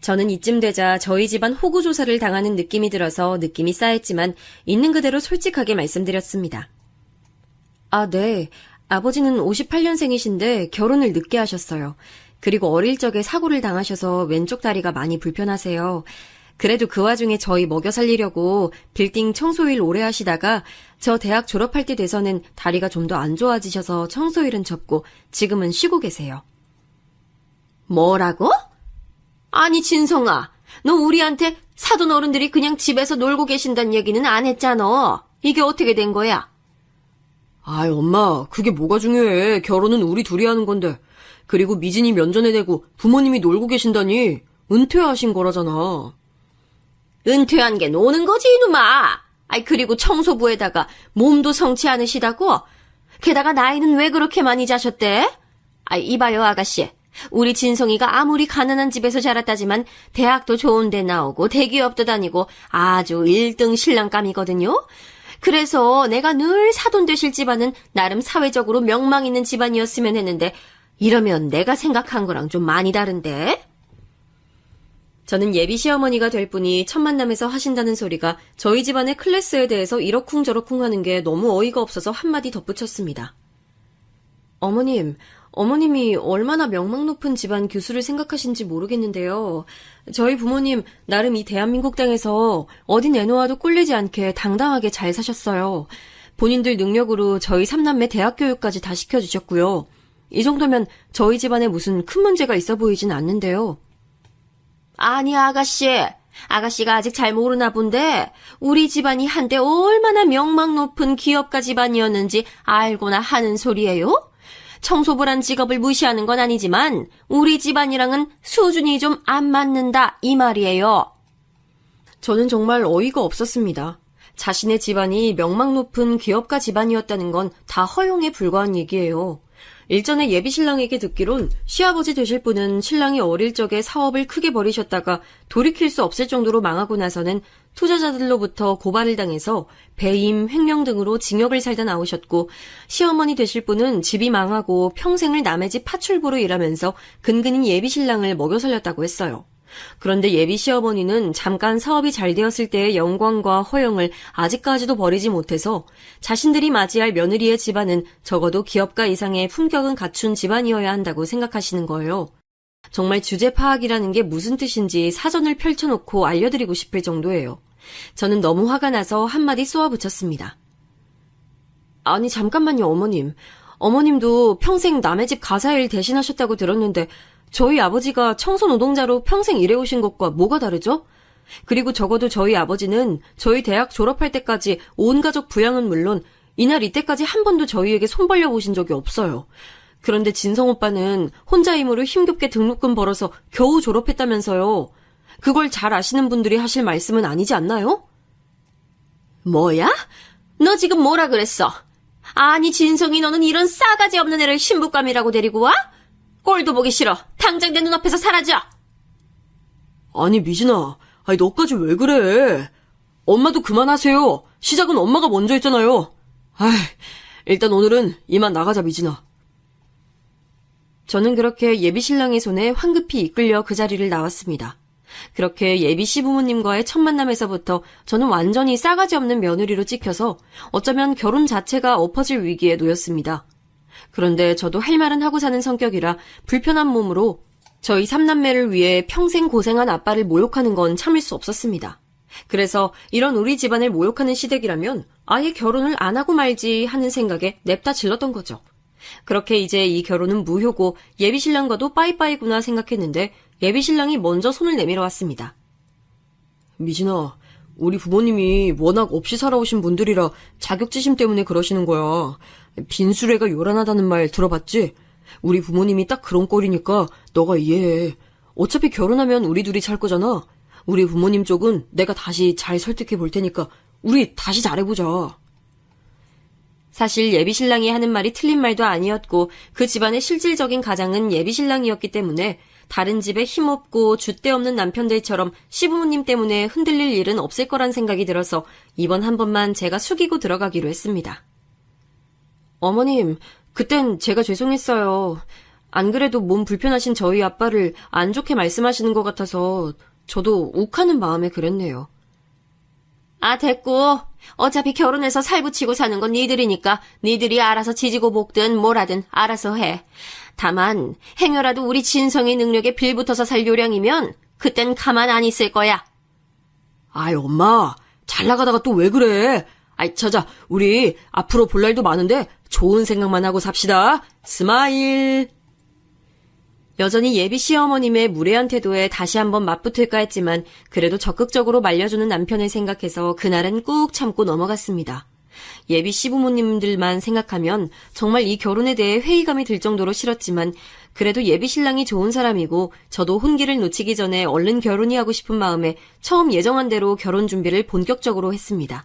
저는 이쯤 되자 저희 집안 호구조사를 당하는 느낌이 들어서 느낌이 싸했지만 있는 그대로 솔직하게 말씀드렸습니다. 네. 아버지는 58년생이신데 결혼을 늦게 하셨어요. 그리고 어릴 적에 사고를 당하셔서 왼쪽 다리가 많이 불편하세요. 그래도 그 와중에 저희 먹여 살리려고 빌딩 청소일 오래 하시다가 저 대학 졸업할 때 돼서는 다리가 좀 더 안 좋아지셔서 청소일은 접고 지금은 쉬고 계세요. 뭐라고? 아니 진성아, 너 우리한테 사돈 어른들이 그냥 집에서 놀고 계신다는 얘기는 안 했잖아. 이게 어떻게 된 거야? 아이 엄마, 그게 뭐가 중요해. 결혼은 우리 둘이 하는 건데. 그리고 미진이 면전에 대고 부모님이 놀고 계신다니 은퇴하신 거라잖아. 은퇴한 게 노는 거지 이놈아. 그리고 청소부에다가 몸도 성치 않으시다고? 게다가 나이는 왜 그렇게 많이 자셨대? 이봐요 아가씨. 우리 진성이가 아무리 가난한 집에서 자랐다지만 대학도 좋은 데 나오고 대기업도 다니고 아주 1등 신랑감이거든요. 그래서 내가 늘 사돈 되실 집안은 나름 사회적으로 명망 있는 집안이었으면 했는데 이러면 내가 생각한 거랑 좀 많이 다른데? 저는 예비 시어머니가 될 분이 첫 만남에서 하신다는 소리가 저희 집안의 클래스에 대해서 이러쿵저러쿵 하는 게 너무 어이가 없어서 한마디 덧붙였습니다. 어머님이 얼마나 명망 높은 집안 교수를 생각하신지 모르겠는데요. 저희 부모님 나름 이 대한민국 땅에서 어디 내놓아도 꼴리지 않게 당당하게 잘 사셨어요. 본인들 능력으로 저희 삼남매 대학 교육까지 다 시켜주셨고요. 이 정도면 저희 집안에 무슨 큰 문제가 있어 보이진 않는데요. 아니 아가씨가 아직 잘 모르나 본데 우리 집안이 한때 얼마나 명망 높은 기업가 집안이었는지 알고나 하는 소리예요? 청소부란 직업을 무시하는 건 아니지만 우리 집안이랑은 수준이 좀 안 맞는다 이 말이에요. 저는 정말 어이가 없었습니다. 자신의 집안이 명망 높은 기업가 집안이었다는 건 다 허용에 불과한 얘기예요. 일전에 예비 신랑에게 듣기론 시아버지 되실 분은 신랑이 어릴 적에 사업을 크게 벌이셨다가 돌이킬 수 없을 정도로 망하고 나서는 투자자들로부터 고발을 당해서 배임, 횡령 등으로 징역을 살다 나오셨고 시어머니 되실 분은 집이 망하고 평생을 남의 집 파출부로 일하면서 근근히 예비 신랑을 먹여 살렸다고 했어요. 그런데 예비 시어머니는 잠깐 사업이 잘 되었을 때의 영광과 허영을 아직까지도 버리지 못해서 자신들이 맞이할 며느리의 집안은 적어도 기업가 이상의 품격은 갖춘 집안이어야 한다고 생각하시는 거예요. 정말 주제 파악이라는 게 무슨 뜻인지 사전을 펼쳐놓고 알려드리고 싶을 정도예요. 저는 너무 화가 나서 한마디 쏘아붙였습니다. 아니 잠깐만요 어머님. 어머님도 평생 남의 집 가사일 대신하셨다고 들었는데 저희 아버지가 청소 노동자로 평생 일해오신 것과 뭐가 다르죠? 그리고 적어도 저희 아버지는 저희 대학 졸업할 때까지 온 가족 부양은 물론 이날 이때까지 한 번도 저희에게 손 벌려보신 적이 없어요. 그런데 진성 오빠는 혼자 힘으로 힘겹게 등록금 벌어서 겨우 졸업했다면서요. 그걸 잘 아시는 분들이 하실 말씀은 아니지 않나요? 뭐야? 너 지금 뭐라 그랬어? 아니 진성이 너는 이런 싸가지 없는 애를 신부감이라고 데리고 와? 꼴도 보기 싫어. 당장 내 눈앞에서 사라져. 아니 미진아, 아니 너까지 왜 그래? 엄마도 그만하세요. 시작은 엄마가 먼저 했잖아요. 일단 오늘은 이만 나가자 미진아. 저는 그렇게 예비 신랑의 손에 황급히 이끌려 그 자리를 나왔습니다. 그렇게 예비 시부모님과의 첫 만남에서부터 저는 완전히 싸가지 없는 며느리로 찍혀서 어쩌면 결혼 자체가 엎어질 위기에 놓였습니다. 그런데 저도 할 말은 하고 사는 성격이라 불편한 몸으로 저희 삼남매를 위해 평생 고생한 아빠를 모욕하는 건 참을 수 없었습니다. 그래서 이런 우리 집안을 모욕하는 시댁이라면 아예 결혼을 안 하고 말지 하는 생각에 냅다 질렀던 거죠. 그렇게 이제 이 결혼은 무효고 예비신랑과도 빠이빠이구나 생각했는데 예비신랑이 먼저 손을 내밀어 왔습니다. 미진아, 우리 부모님이 워낙 없이 살아오신 분들이라 자격지심 때문에 그러시는 거야. 빈수레가 요란하다는 말 들어봤지? 우리 부모님이 딱 그런 꼴이니까 너가 이해해. 어차피 결혼하면 우리 둘이 살 거잖아. 우리 부모님 쪽은 내가 다시 잘 설득해 볼 테니까 우리 다시 잘해보자. 사실 예비신랑이 하는 말이 틀린 말도 아니었고 그 집안의 실질적인 가장은 예비신랑이었기 때문에 다른 집에 힘없고 줏대 없는 남편들처럼 시부모님 때문에 흔들릴 일은 없을 거란 생각이 들어서 이번 한 번만 제가 숙이고 들어가기로 했습니다. 어머님, 그땐 제가 죄송했어요. 안 그래도 몸 불편하신 저희 아빠를 안 좋게 말씀하시는 것 같아서 저도 욱하는 마음에 그랬네요. 아, 됐고. 어차피 결혼해서 살붙이고 사는 건 니들이니까 니들이 알아서 지지고 볶든 뭐라든 알아서 해. 다만 행여라도 우리 진성의 능력에 빌붙어서 살 요량이면 그땐 가만 안 있을 거야. 아이 엄마, 잘 나가다가 또 왜 그래? 아이 저자, 우리 앞으로 볼 날도 많은데 좋은 생각만 하고 삽시다. 스마일. 여전히 예비 시어머님의 무례한 태도에 다시 한번 맞붙을까 했지만 그래도 적극적으로 말려주는 남편을 생각해서 그날은 꾹 참고 넘어갔습니다. 예비 시부모님들만 생각하면 정말 이 결혼에 대해 회의감이 들 정도로 싫었지만 그래도 예비 신랑이 좋은 사람이고 저도 혼기를 놓치기 전에 얼른 결혼이 하고 싶은 마음에 처음 예정한 대로 결혼 준비를 본격적으로 했습니다.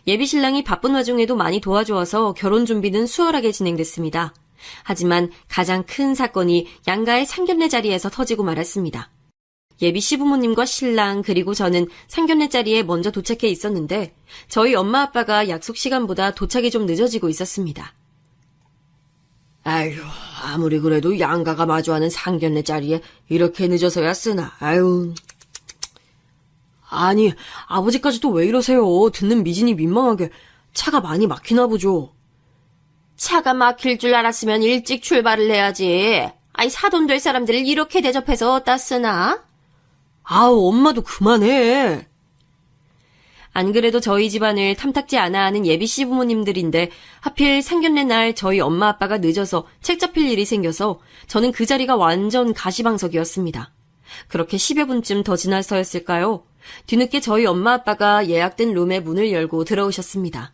예비 신랑이 바쁜 와중에도 많이 도와주어서 결혼 준비는 수월하게 진행됐습니다. 하지만 가장 큰 사건이 양가의 상견례 자리에서 터지고 말았습니다. 예비 시부모님과 신랑 그리고 저는 상견례 자리에 먼저 도착해 있었는데 저희 엄마 아빠가 약속 시간보다 도착이 좀 늦어지고 있었습니다. 아휴, 아무리 그래도 양가가 마주하는 상견례 자리에 이렇게 늦어서야 쓰나. 아유. 아니, 아버지까지 또 왜 이러세요? 듣는 미진이 민망하게. 차가 많이 막히나 보죠. 차가 막힐 줄 알았으면 일찍 출발을 해야지. 아이 사돈 될 사람들을 이렇게 대접해서 어디다 쓰나? 아우, 엄마도 그만해. 안 그래도 저희 집안을 탐탁지 않아 하는 예비 시부모님들인데 하필 상견례 날 저희 엄마 아빠가 늦어서 책 잡힐 일이 생겨서 저는 그 자리가 완전 가시방석이었습니다. 그렇게 10여 분쯤 더 지나서였을까요? 뒤늦게 저희 엄마 아빠가 예약된 룸의 문을 열고 들어오셨습니다.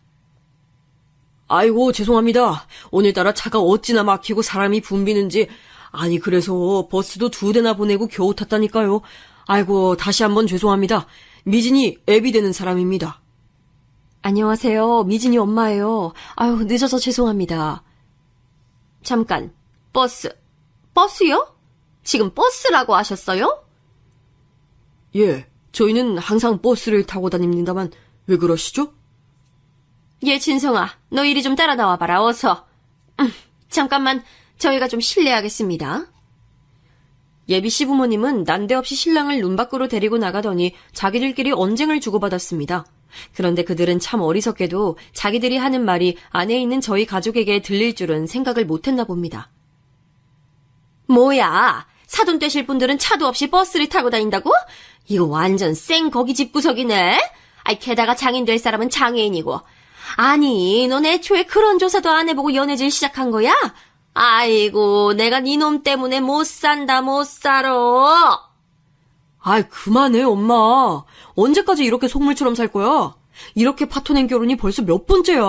아이고, 죄송합니다. 오늘따라 차가 어찌나 막히고 사람이 붐비는지. 아니, 그래서 버스도 2대나 보내고 겨우 탔다니까요. 아이고, 다시 한번 죄송합니다. 미진이 애비 되는 사람입니다. 안녕하세요. 미진이 엄마예요. 아유, 늦어서 죄송합니다. 잠깐, 버스요? 지금 버스라고 하셨어요? 예, 저희는 항상 버스를 타고 다닙니다만 왜 그러시죠? 예, 진성아, 너 이리 좀 따라 나와봐라, 어서. 잠깐만, 저희가 좀 실례하겠습니다. 예비 시부모님은 난데없이 신랑을 룸 밖으로 데리고 나가더니 자기들끼리 언쟁을 주고받았습니다. 그런데 그들은 참 어리석게도 자기들이 하는 말이 안에 있는 저희 가족에게 들릴 줄은 생각을 못했나 봅니다. 뭐야, 사돈 되실 분들은 차도 없이 버스를 타고 다닌다고? 이거 완전 생 거기 집구석이네? 아이, 게다가 장인 될 사람은 장애인이고. 아니, 넌 애초에 그런 조사도 안 해보고 연애질 시작한 거야? 아이고, 내가 니놈 때문에 못 산다, 못 살아. 아이, 그만해, 엄마. 언제까지 이렇게 속물처럼 살 거야? 이렇게 파토낸 결혼이 벌써 몇 번째야?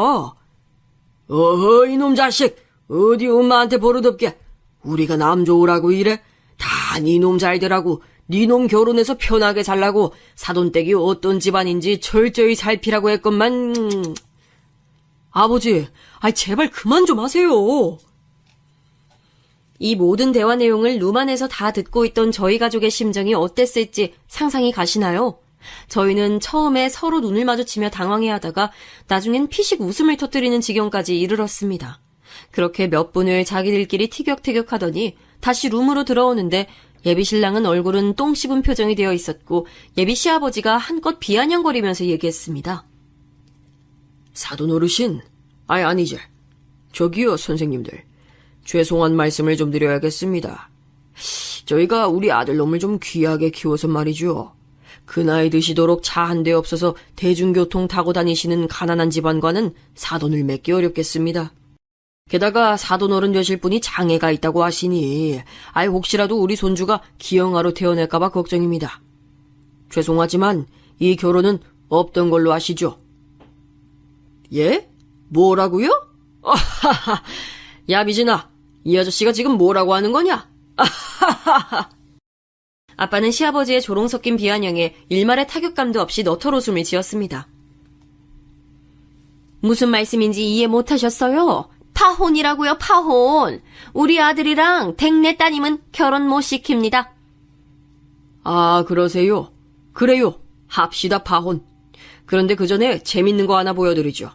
어허, 이놈 자식. 어디 엄마한테 버릇없게. 우리가 남 좋으라고 이래? 다 니놈 잘 되라고, 니놈 결혼해서 편하게 살라고 사돈댁이 어떤 집안인지 철저히 살피라고 했건만. 아버지, 아이 제발 그만 좀 하세요. 이 모든 대화 내용을 룸 안에서 다 듣고 있던 저희 가족의 심정이 어땠을지 상상이 가시나요? 저희는 처음에 서로 눈을 마주치며 당황해하다가 나중엔 피식 웃음을 터뜨리는 지경까지 이르렀습니다. 그렇게 몇 분을 자기들끼리 티격태격하더니 다시 룸으로 들어오는데 예비 신랑은 얼굴은 똥 씹은 표정이 되어 있었고 예비 시아버지가 한껏 비아냥거리면서 얘기했습니다. 사돈 어르신, 아니지. 저기요, 선생님들. 죄송한 말씀을 좀 드려야겠습니다. 저희가 우리 아들놈을 좀 귀하게 키워서 말이죠. 그 나이 드시도록 차 한 대 없어서 대중교통 타고 다니시는 가난한 집안과는 사돈을 맺기 어렵겠습니다. 게다가 사돈 어른 되실 분이 장애가 있다고 하시니 혹시라도 우리 손주가 기형아로 태어날까봐 걱정입니다. 죄송하지만 이 결혼은 없던 걸로 아시죠? 예? 뭐라고요? 야, 미진아, 이 아저씨가 지금 뭐라고 하는 거냐? 아빠는 시아버지의 조롱 섞인 비아냥에 일말의 타격감도 없이 너털 웃음을 지었습니다. 무슨 말씀인지 이해 못하셨어요? 파혼이라고요, 파혼. 우리 아들이랑 댁내 따님은 결혼 못 시킵니다. 아, 그러세요? 그래요. 합시다, 파혼. 그런데 그 전에 재밌는 거 하나 보여드리죠.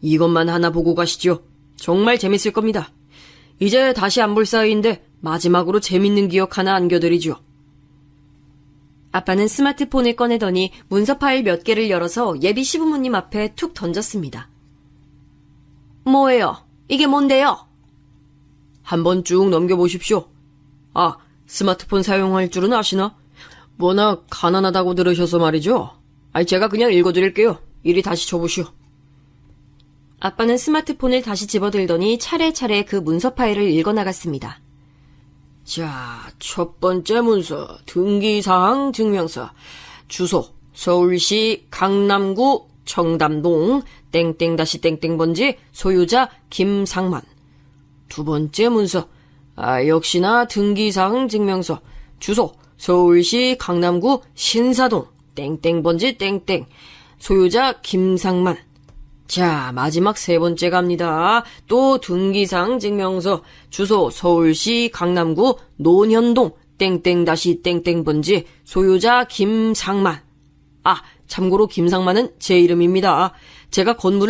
이것만 하나 보고 가시죠. 정말 재밌을 겁니다. 이제 다시 안 볼 사이인데 마지막으로 재밌는 기억 하나 안겨드리죠. 아빠는 스마트폰을 꺼내더니 문서 파일 몇 개를 열어서 예비 시부모님 앞에 툭 던졌습니다. 뭐예요? 이게 뭔데요? 한번 쭉 넘겨보십시오. 아, 스마트폰 사용할 줄은 아시나? 워낙 가난하다고 들으셔서 말이죠. 제가 그냥 읽어드릴게요. 이리 다시 줘보시오. 아빠는 스마트폰을 다시 집어들더니 차례차례 그 문서 파일을 읽어나갔습니다. 자, 첫 번째 문서, 등기사항 증명서, 주소, 서울시 강남구 청담동 땡땡-땡땡번지 소유자 김상만. 두 번째 문서, 역시나 등기사항 증명서, 주소, 서울시 강남구 신사동 땡땡번지 땡땡 소유자 김상만. 자, 마지막 세 번째 갑니다. 또 등기사항 증명서, 주소 서울시 강남구 논현동 땡땡 다시 땡땡 번지 소유자 김상만. 아, 참고로 김상만은 제 이름입니다. 제가 건물을